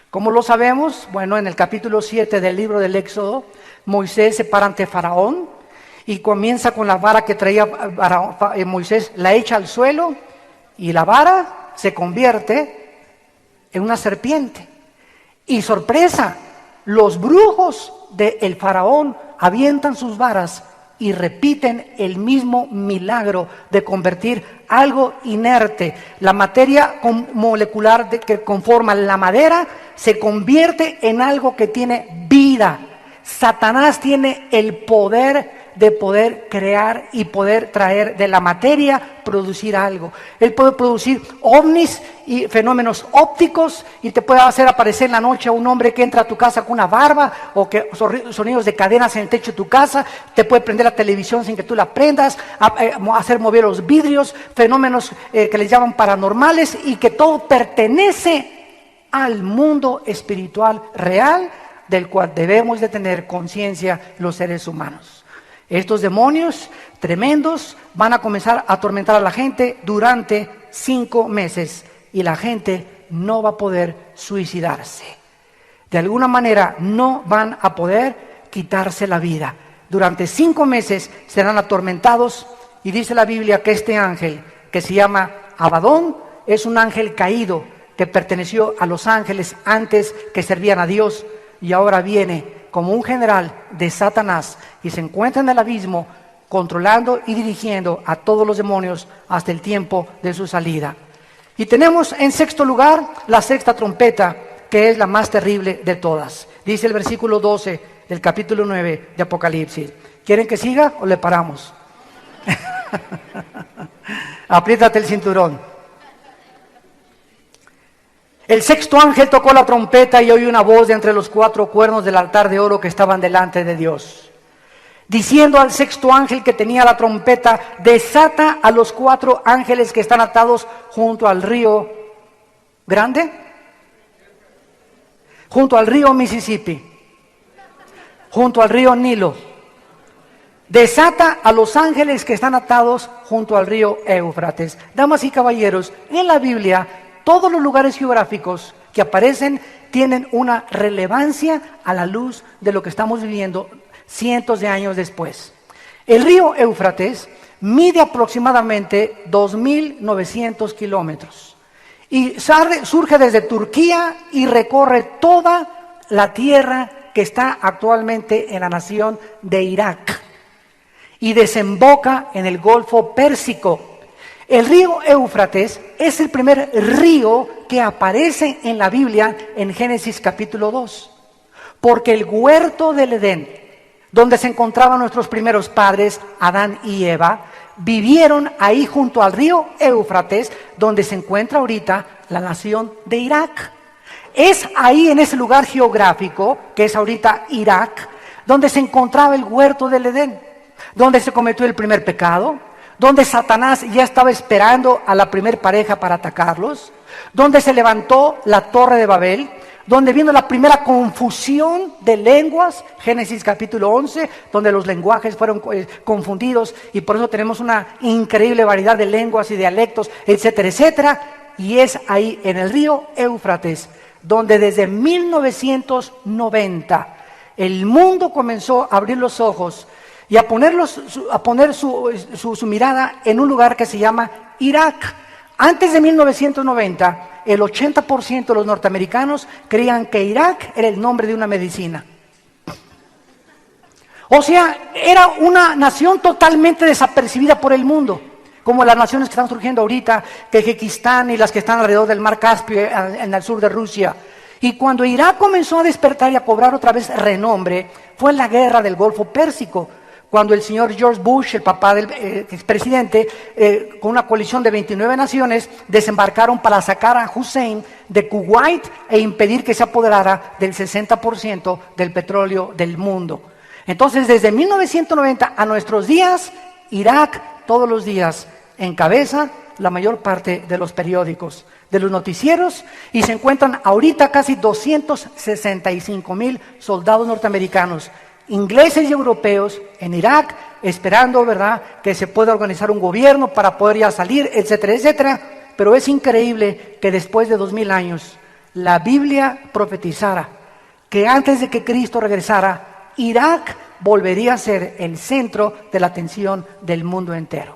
¿Cómo lo sabemos? Bueno, en el capítulo 7 del libro del Éxodo, Moisés se para ante Faraón y comienza con la vara que traía Moisés, la echa al suelo y la vara se convierte en una serpiente. Y sorpresa, los brujos del faraón avientan sus varas y repiten el mismo milagro de convertir algo inerte, la materia molecular que conforma la madera, se convierte en algo que tiene vida. Satanás tiene el poder de poder crear y poder traer de la materia, producir algo. Él puede producir ovnis y fenómenos ópticos y te puede hacer aparecer en la noche a un hombre que entra a tu casa con una barba o que sonidos de cadenas en el techo de tu casa, te puede prender la televisión sin que tú la prendas, hacer mover los vidrios, fenómenos que les llaman paranormales y que todo pertenece al mundo espiritual real del cual debemos de tener conciencia los seres humanos. Estos demonios tremendos van a comenzar a atormentar a la gente durante 5 meses y la gente no va a poder suicidarse. De alguna manera no van a poder quitarse la vida. Durante 5 meses serán atormentados y dice la Biblia que este ángel, que se llama Abadón, es un ángel caído que perteneció a los ángeles antes que servían a Dios y ahora viene como un general de Satanás y se encuentra en el abismo controlando y dirigiendo a todos los demonios hasta el tiempo de su salida. Y tenemos en sexto lugar la sexta trompeta, que es la más terrible de todas. Dice el versículo 12 del capítulo 9 de Apocalipsis. ¿Quieren que siga o le paramos? Apriétate el cinturón. El sexto ángel tocó la trompeta y oí una voz de entre los 4 cuernos del altar de oro que estaban delante de Dios. diciendo al sexto ángel que tenía la trompeta: desata a los 4 ángeles que están atados junto al río grande, junto al río Mississippi, junto al río Nilo. Desata a los ángeles que están atados junto al río Éufrates. Damas y caballeros, en la Biblia todos los lugares geográficos que aparecen tienen una relevancia a la luz de lo que estamos viviendo cientos de años después. El río Éufrates mide aproximadamente 2.900 kilómetros y surge desde Turquía y recorre toda la tierra que está actualmente en la nación de Irak y desemboca en el Golfo Pérsico. El río Éufrates es el primer río que aparece en la Biblia en Génesis capítulo 2, porque el huerto del Edén, donde se encontraban nuestros primeros padres, Adán y Eva, vivieron ahí junto al río Éufrates, donde se encuentra ahorita la nación de Irak. Es ahí, en ese lugar geográfico, que es ahorita Irak, donde se encontraba el huerto del Edén, donde se cometió el primer pecado, donde Satanás ya estaba esperando a la primer pareja para atacarlos, donde se levantó la Torre de Babel, donde vino la primera confusión de lenguas, Génesis capítulo 11, donde los lenguajes fueron confundidos y por eso tenemos una increíble variedad de lenguas y dialectos, etcétera, etcétera. Y es ahí en el río Éufrates donde desde 1990 el mundo comenzó a abrir los ojos y a poner su mirada en un lugar que se llama Irak. Antes de 1990, el 80% de los norteamericanos creían que Irak era el nombre de una medicina. O sea, era una nación totalmente desapercibida por el mundo, como las naciones que están surgiendo ahorita, Kirguistán y las que están alrededor del mar Caspio, en el sur de Rusia. Y cuando Irak comenzó a despertar y a cobrar otra vez renombre, fue en la guerra del Golfo Pérsico, cuando el señor George Bush, el papá del expresidente, con una coalición de 29 naciones, desembarcaron para sacar a Hussein de Kuwait e impedir que se apoderara del 60% del petróleo del mundo. Entonces, desde 1990 a nuestros días, Irak todos los días encabeza la mayor parte de los periódicos, de los noticieros, y se encuentran ahorita casi 265,000 soldados norteamericanos, ingleses y europeos en Irak, esperando, ¿verdad?, que se pueda organizar un gobierno para poder ya salir, etcétera, etcétera. Pero es increíble que después de 2000 años la Biblia profetizara que antes de que Cristo regresara, Irak volvería a ser el centro de la atención del mundo entero.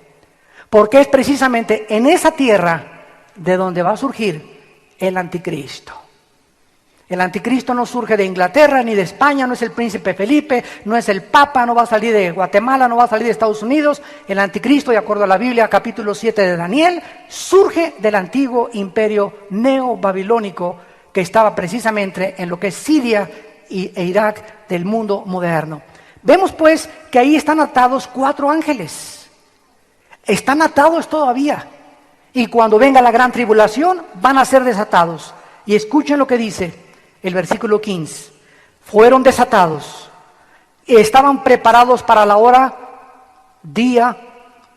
Porque es precisamente en esa tierra de donde va a surgir el anticristo. El anticristo no surge de Inglaterra ni de España, no es el príncipe Felipe, no es el Papa, no va a salir de Guatemala, no va a salir de Estados Unidos. El anticristo, de acuerdo a la Biblia, capítulo 7 de Daniel, surge del antiguo imperio neobabilónico que estaba precisamente en lo que es Siria e Irak del mundo moderno. Vemos pues que ahí están atados 4 ángeles. Están atados todavía. Y cuando venga la gran tribulación, van a ser desatados. Y escuchen lo que dice el versículo 15. Fueron desatados. Estaban preparados para la hora, día,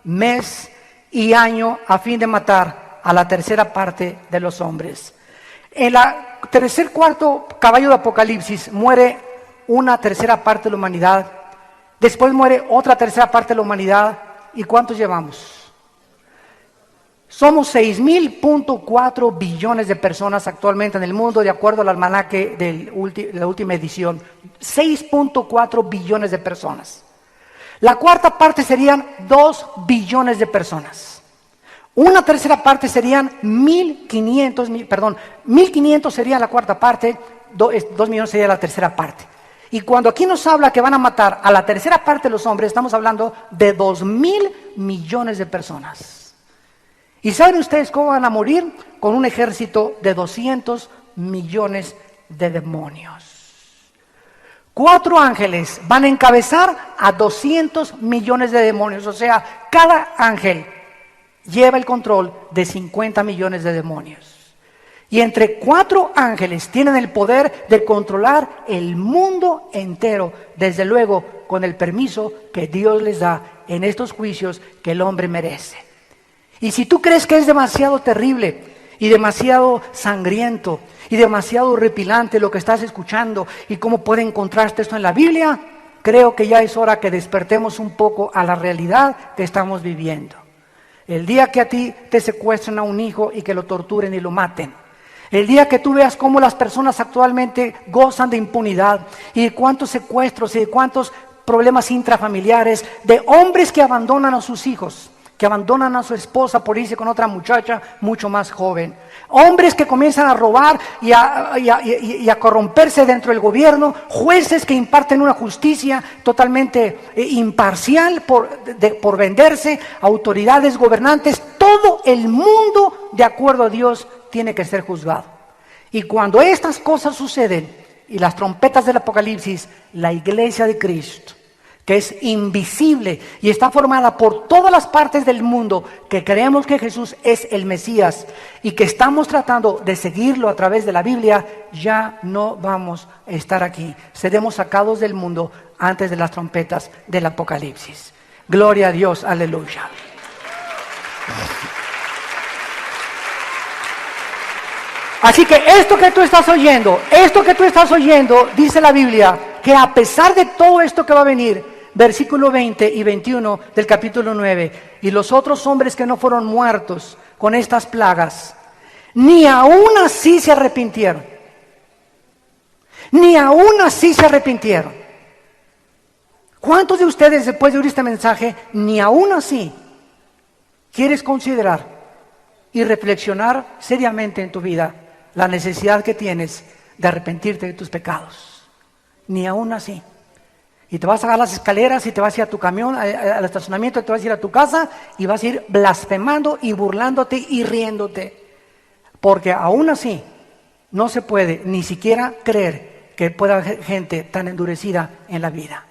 mes y año a fin de matar a la tercera parte de los hombres. En la cuarto caballo de Apocalipsis muere una tercera parte de la humanidad. Después muere otra tercera parte de la humanidad. ¿Y cuántos llevamos? Somos 6.4 billones de personas actualmente en el mundo, de acuerdo al almanaque de la última edición. 6.4 billones de personas. La cuarta parte serían 2 billones de personas. Una tercera parte serían 1.500 sería la cuarta parte, 2 millones sería la tercera parte. Y cuando aquí nos habla que van a matar a la tercera parte de los hombres, estamos hablando de 2.000 millones de personas. ¿Y saben ustedes cómo van a morir? Con un ejército de 200 millones de demonios. 4 ángeles van a encabezar a 200 millones de demonios. O sea, cada ángel lleva el control de 50 millones de demonios. Y entre 4 ángeles tienen el poder de controlar el mundo entero, desde luego con el permiso que Dios les da en estos juicios que el hombre merece. Y si tú crees que es demasiado terrible y demasiado sangriento y demasiado horripilante lo que estás escuchando y cómo puede encontrarte esto en la Biblia, creo que ya es hora que despertemos un poco a la realidad que estamos viviendo. El día que a ti te secuestren a un hijo y que lo torturen y lo maten, el día que tú veas cómo las personas actualmente gozan de impunidad y de cuántos secuestros y de cuántos problemas intrafamiliares, de hombres que abandonan a sus hijos, que abandonan a su esposa por irse con otra muchacha mucho más joven, hombres que comienzan a robar y a corromperse dentro del gobierno, jueces que imparten una justicia totalmente imparcial por venderse, autoridades gobernantes, todo el mundo de acuerdo a Dios tiene que ser juzgado. Y cuando estas cosas suceden y las trompetas del Apocalipsis, la iglesia de Cristo, que es invisible y está formada por todas las partes del mundo que creemos que Jesús es el Mesías y que estamos tratando de seguirlo a través de la Biblia, ya no vamos a estar aquí. Seremos sacados del mundo antes de las trompetas del Apocalipsis. Gloria a Dios, aleluya. Así que esto que tú estás oyendo, dice la Biblia, que a pesar de todo esto que va a venir, versículo 20 y 21 del capítulo 9, y los otros hombres que no fueron muertos con estas plagas, ni aún así se arrepintieron. Ni aún así se arrepintieron. ¿Cuántos de ustedes, después de oír este mensaje, ni aún así quieres considerar y reflexionar seriamente en tu vida la necesidad que tienes de arrepentirte de tus pecados? Ni aún así. Y te vas a agarrar las escaleras y te vas a ir a tu camión, al estacionamiento, te vas a ir a tu casa y vas a ir blasfemando y burlándote y riéndote. Porque aún así no se puede ni siquiera creer que pueda haber gente tan endurecida en la vida.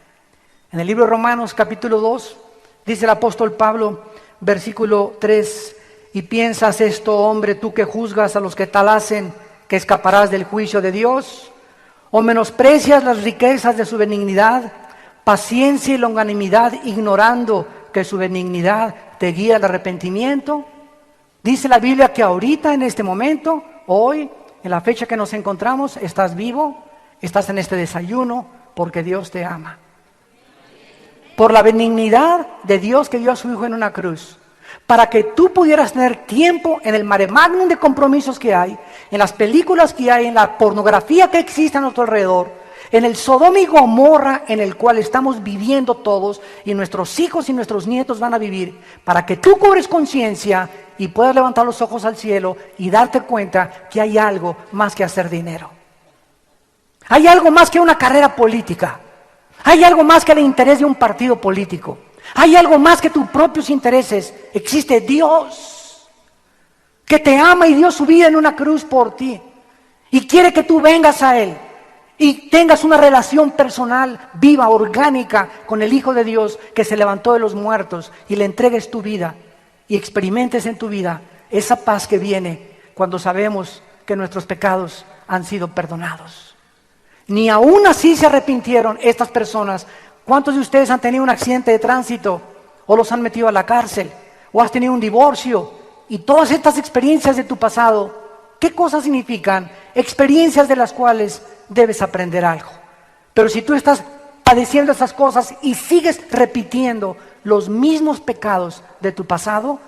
En el libro de Romanos capítulo 2 dice el apóstol Pablo, versículo 3, y piensas esto, hombre, tú que juzgas a los que tal hacen, que escaparás del juicio de Dios, o menosprecias las riquezas de su benignidad, paciencia y longanimidad, ignorando que su benignidad te guía al arrepentimiento. Dice la Biblia que ahorita, en este momento, hoy, en la fecha que nos encontramos, estás vivo, estás en este desayuno, porque Dios te ama. Por la benignidad de Dios que dio a su Hijo en una cruz, para que tú pudieras tener tiempo en el mare magnum de compromisos que hay, en las películas que hay, en la pornografía que existe a nuestro alrededor, en el Sodoma y Gomorra en el cual estamos viviendo todos y nuestros hijos y nuestros nietos van a vivir, para que tú cobres conciencia y puedas levantar los ojos al cielo y darte cuenta que hay algo más que hacer dinero. Hay algo más que una carrera política. Hay algo más que el interés de un partido político. Hay algo más que tus propios intereses. Existe Dios que te ama y dio su vida en una cruz por ti y quiere que tú vengas a Él y tengas una relación personal, viva, orgánica con el Hijo de Dios que se levantó de los muertos y le entregues tu vida y experimentes en tu vida esa paz que viene cuando sabemos que nuestros pecados han sido perdonados. Ni aún así se arrepintieron estas personas. ¿Cuántos de ustedes han tenido un accidente de tránsito o los han metido a la cárcel o has tenido un divorcio? Y todas estas experiencias de tu pasado, ¿qué cosas significan? Experiencias de las cuales debes aprender algo. Pero si tú estás padeciendo estas cosas y sigues repitiendo los mismos pecados de tu pasado,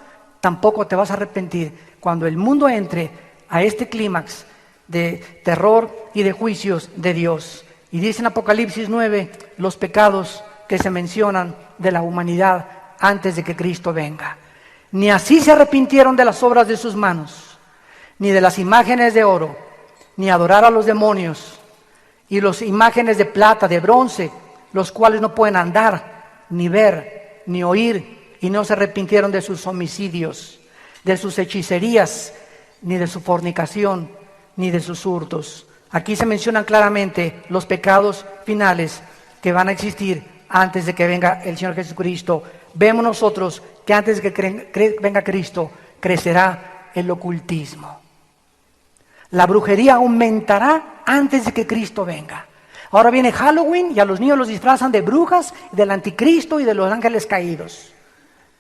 tampoco te vas a arrepentir cuando el mundo entre a este clímax de terror y de juicios de Dios. Y dice en Apocalipsis 9 los pecados que se mencionan de la humanidad antes de que Cristo venga. Ni así se arrepintieron de las obras de sus manos, ni de las imágenes de oro, ni adorar a los demonios, y las imágenes de plata, de bronce, los cuales no pueden andar, ni ver, ni oír, y no se arrepintieron de sus homicidios, de sus hechicerías, ni de su fornicación, ni de sus hurtos. Aquí se mencionan claramente los pecados finales que van a existir antes de que venga el Señor Jesucristo. Vemos nosotros que antes de que venga Cristo crecerá el ocultismo. La brujería aumentará antes de que Cristo venga. Ahora viene Halloween y a los niños los disfrazan de brujas, del anticristo y de los ángeles caídos.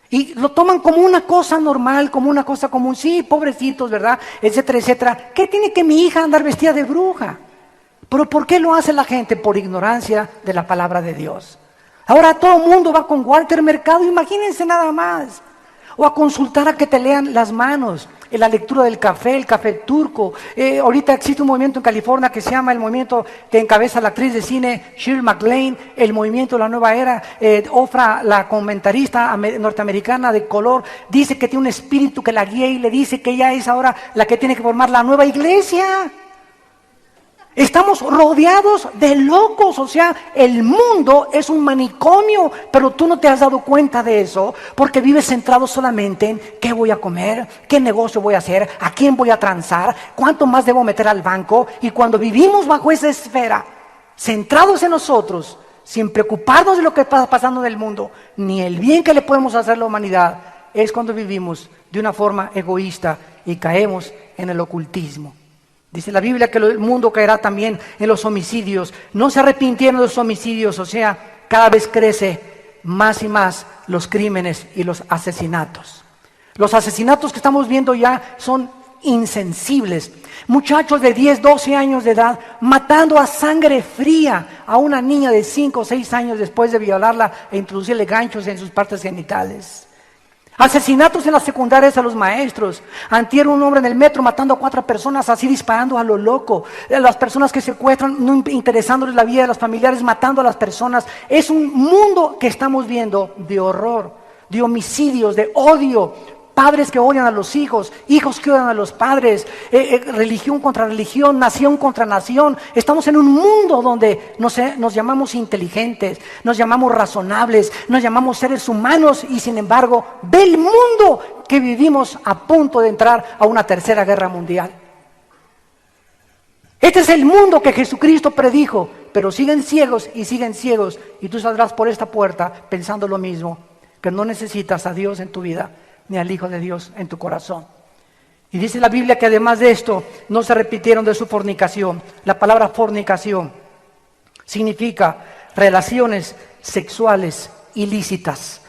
Y lo toman como una cosa normal, como una cosa común. Sí, pobrecitos, ¿verdad? Etcétera, etcétera. ¿Qué tiene que mi hija andar vestida de bruja? ¿Pero por qué lo hace la gente? Por ignorancia de la palabra de Dios. Ahora todo el mundo va con Walter Mercado, imagínense nada más. O a consultar a que te lean las manos, en la lectura del café, el café turco. Ahorita existe un movimiento en California que se llama el movimiento que encabeza la actriz de cine Shirley MacLaine, el movimiento de la nueva era. Ofra, la comentarista norteamericana de color, dice que tiene un espíritu que la guía y le dice que ella es ahora la que tiene que formar la nueva iglesia. Estamos rodeados de locos, o sea, el mundo es un manicomio, pero tú no te has dado cuenta de eso, porque vives centrado solamente en qué voy a comer, qué negocio voy a hacer, a quién voy a transar, cuánto más debo meter al banco. Y cuando vivimos bajo esa esfera, centrados en nosotros, sin preocuparnos de lo que está pasando en el mundo, ni el bien que le podemos hacer a la humanidad, es cuando vivimos de una forma egoísta y caemos en el ocultismo. Dice la Biblia que el mundo caerá también en los homicidios. No se arrepintieron de los homicidios, o sea, cada vez crece más y más los crímenes y los asesinatos. Los asesinatos que estamos viendo ya son insensibles. Muchachos de 10, 12 años de edad matando a sangre fría a una niña de 5 o 6 años después de violarla e introducirle ganchos en sus partes genitales. Asesinatos en las secundarias a los maestros. Antier un hombre en el metro matando a 4 personas, así disparando a lo loco. Las personas que secuestran, no interesándoles la vida de los familiares, matando a las personas. Es un mundo que estamos viendo de horror, de homicidios, de odio. Padres que odian a los hijos, hijos que odian a los padres, religión contra religión, nación contra nación. Estamos en un mundo donde nos llamamos inteligentes, nos llamamos razonables, nos llamamos seres humanos y sin embargo, ve el mundo que vivimos a punto de entrar a una tercera guerra mundial. Este es el mundo que Jesucristo predijo, pero siguen ciegos y tú saldrás por esta puerta pensando lo mismo, que no necesitas a Dios en tu vida, ni al Hijo de Dios en tu corazón. Y dice la Biblia que además de esto, no se arrepintieron de su fornicación. La palabra fornicación significa relaciones sexuales ilícitas.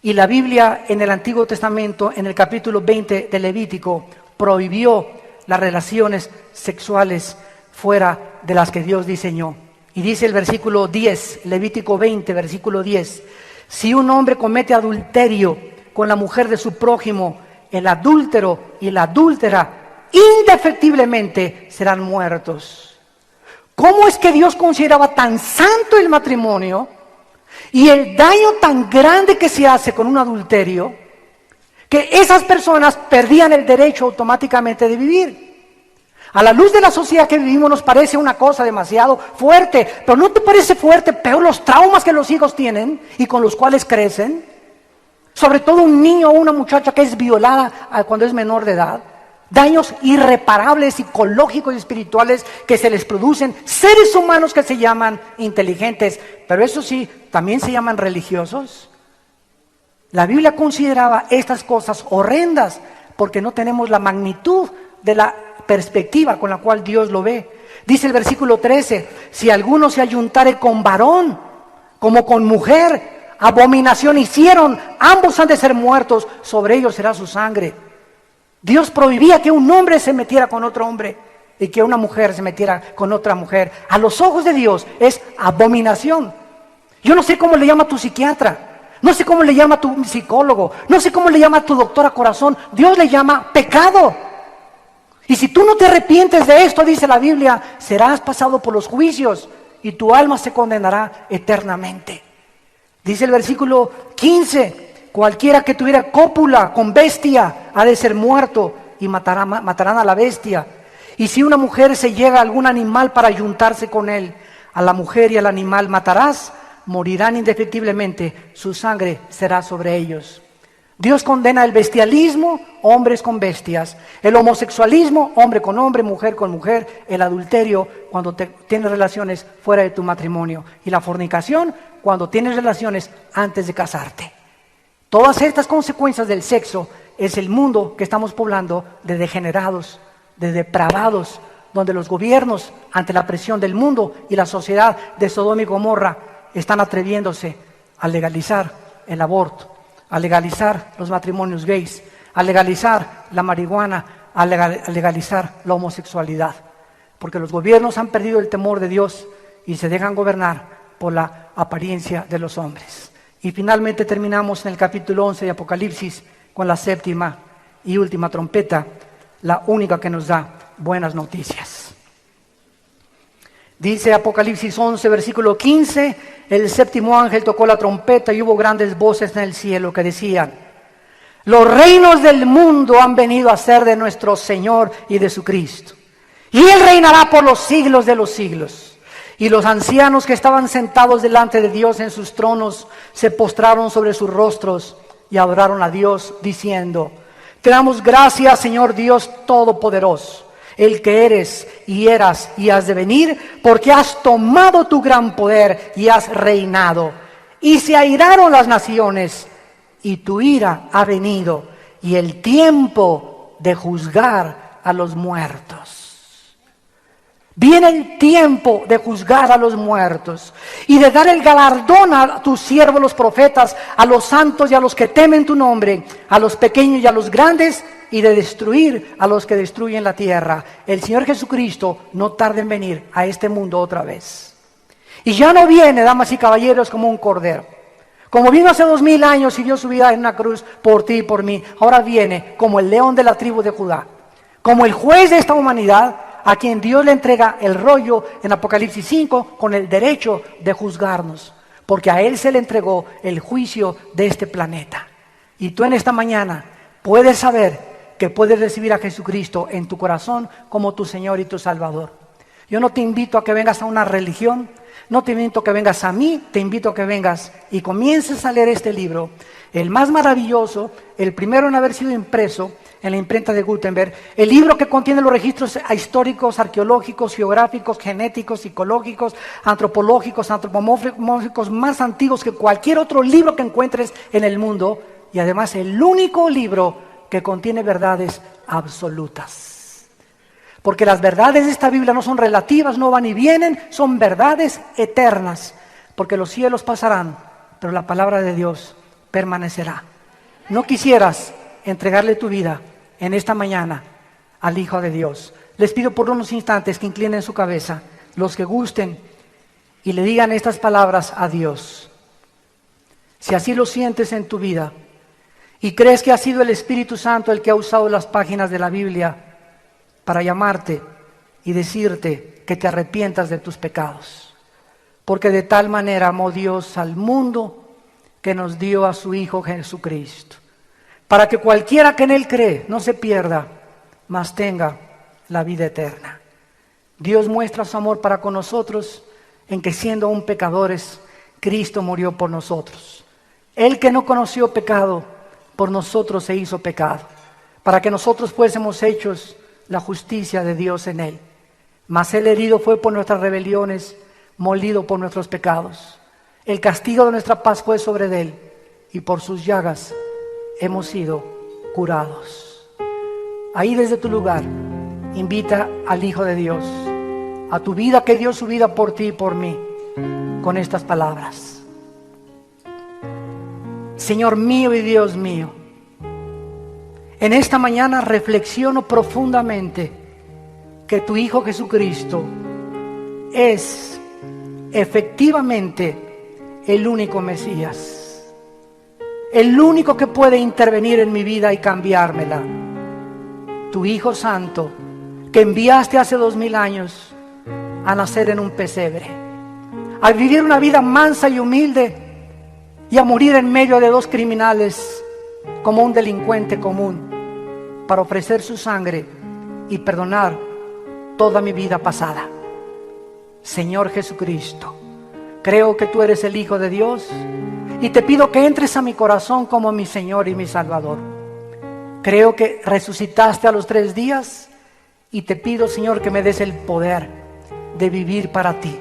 Y la Biblia en el Antiguo Testamento, en el capítulo 20 de Levítico, prohibió las relaciones sexuales fuera de las que Dios diseñó. Y dice el versículo 10, Levítico 20, versículo 10, si un hombre comete adulterio con la mujer de su prójimo, el adúltero y la adúltera indefectiblemente serán muertos. ¿Cómo es que Dios consideraba tan santo el matrimonio y el daño tan grande que se hace con un adulterio, que esas personas perdían el derecho automáticamente de vivir? A la luz de la sociedad que vivimos nos parece una cosa demasiado fuerte, pero ¿no te parece fuerte peor los traumas que los hijos tienen y con los cuales crecen? Sobre todo un niño o una muchacha que es violada cuando es menor de edad. Daños irreparables, psicológicos y espirituales que se les producen. Seres humanos que se llaman inteligentes, pero eso sí, también se llaman religiosos. La Biblia consideraba estas cosas horrendas porque no tenemos la magnitud de la perspectiva con la cual Dios lo ve. Dice el versículo 13, si alguno se ayuntare con varón como con mujer, abominación hicieron, ambos han de ser muertos, sobre ellos será su sangre. Dios prohibía que un hombre se metiera con otro hombre y que una mujer se metiera con otra mujer. A los ojos de Dios es abominación. Yo no sé cómo le llama tu psiquiatra, no sé cómo le llama tu psicólogo, no sé cómo le llama tu doctora corazón. Dios le llama pecado. Y si tú no te arrepientes de esto, dice la Biblia, serás pasado por los juicios y tu alma se condenará eternamente. Dice el versículo 15, cualquiera que tuviera cópula con bestia ha de ser muerto y matarán a la bestia. Y si una mujer se llega a algún animal para ayuntarse con él, a la mujer y al animal matarás, morirán indefectiblemente, su sangre será sobre ellos. Dios condena el bestialismo, hombres con bestias, el homosexualismo, hombre con hombre, mujer con mujer, el adulterio cuando tienes relaciones fuera de tu matrimonio y la fornicación cuando tienes relaciones antes de casarte. Todas estas consecuencias del sexo es el mundo que estamos poblando de degenerados, de depravados, donde los gobiernos, ante la presión del mundo y la sociedad de Sodoma y Gomorra, están atreviéndose a legalizar el aborto, a legalizar los matrimonios gays, a legalizar la marihuana, a legalizar la homosexualidad. Porque los gobiernos han perdido el temor de Dios y se dejan gobernar por la apariencia de los hombres. Y finalmente terminamos en el capítulo 11 de Apocalipsis con la séptima y última trompeta, la única que nos da buenas noticias. Dice Apocalipsis 11, versículo 15, el séptimo ángel tocó la trompeta y hubo grandes voces en el cielo que decían: los reinos del mundo han venido a ser de nuestro Señor y de su Cristo, y Él reinará por los siglos de los siglos. Y los ancianos que estaban sentados delante de Dios en sus tronos se postraron sobre sus rostros y adoraron a Dios diciendo: te damos gracias, Señor Dios Todopoderoso, el que eres y eras y has de venir, porque has tomado tu gran poder y has reinado. Y se airaron las naciones, y tu ira ha venido, y el tiempo de juzgar a los muertos. Viene el tiempo de juzgar a los muertos y de dar el galardón a tus siervos los profetas, a los santos y a los que temen tu nombre, a los pequeños y a los grandes, y de destruir a los que destruyen la tierra. El Señor Jesucristo no tarda en venir a este mundo otra vez. Y ya no viene, damas y caballeros, como un cordero. Como vino hace 2000 años y dio su vida en una cruz por ti y por mí, ahora viene como el león de la tribu de Judá, como el juez de esta humanidad, a quien Dios le entrega el rollo en Apocalipsis 5 con el derecho de juzgarnos, porque a Él se le entregó el juicio de este planeta. Y tú en esta mañana puedes saber que puedes recibir a Jesucristo en tu corazón como tu Señor y tu Salvador. Yo no te invito a que vengas a una religión, no te invito a que vengas a mí, te invito a que vengas y comiences a leer este libro, el más maravilloso, el primero en haber sido impreso en la imprenta de Gutenberg, el libro que contiene los registros históricos, arqueológicos, geográficos, genéticos, psicológicos, antropológicos, antropomórficos más antiguos que cualquier otro libro que encuentres en el mundo, y además el único libro que contiene verdades absolutas. Porque las verdades de esta Biblia no son relativas, no van y vienen, son verdades eternas, porque los cielos pasarán, pero la palabra de Dios permanecerá. ¿No quisieras entregarle tu vida en esta mañana al Hijo de Dios? Les pido por unos instantes que inclinen su cabeza, los que gusten, y le digan estas palabras a Dios. Si así lo sientes en tu vida y crees que ha sido el Espíritu Santo el que ha usado las páginas de la Biblia para llamarte y decirte que te arrepientas de tus pecados, porque de tal manera amó Dios al mundo que nos dio a su Hijo Jesucristo, para que cualquiera que en Él cree no se pierda, mas tenga la vida eterna. Dios muestra su amor para con nosotros en que, siendo aún pecadores, Cristo murió por nosotros. Él que no conoció pecado, por nosotros se hizo pecado, para que nosotros fuésemos hechos la justicia de Dios en Él. Mas Él herido fue por nuestras rebeliones, molido por nuestros pecados. El castigo de nuestra paz fue sobre Él, y por sus llagas hemos sido curados. Ahí desde tu lugar, invita al Hijo de Dios a tu vida, que dio su vida por ti y por mí, con estas palabras: Señor mío y Dios mío, en esta mañana reflexiono profundamente que tu Hijo Jesucristo es efectivamente el único Mesías, el único que puede intervenir en mi vida y cambiármela. Tu Hijo Santo, que enviaste hace 2000 años a nacer en un pesebre, a vivir una vida mansa y humilde y a morir en medio de dos criminales como un delincuente común, para ofrecer su sangre y perdonar toda mi vida pasada. Señor Jesucristo, creo que tú eres el Hijo de Dios y te pido que entres a mi corazón como mi Señor y mi Salvador. Creo que resucitaste a los 3 días y te pido, Señor, que me des el poder de vivir para ti.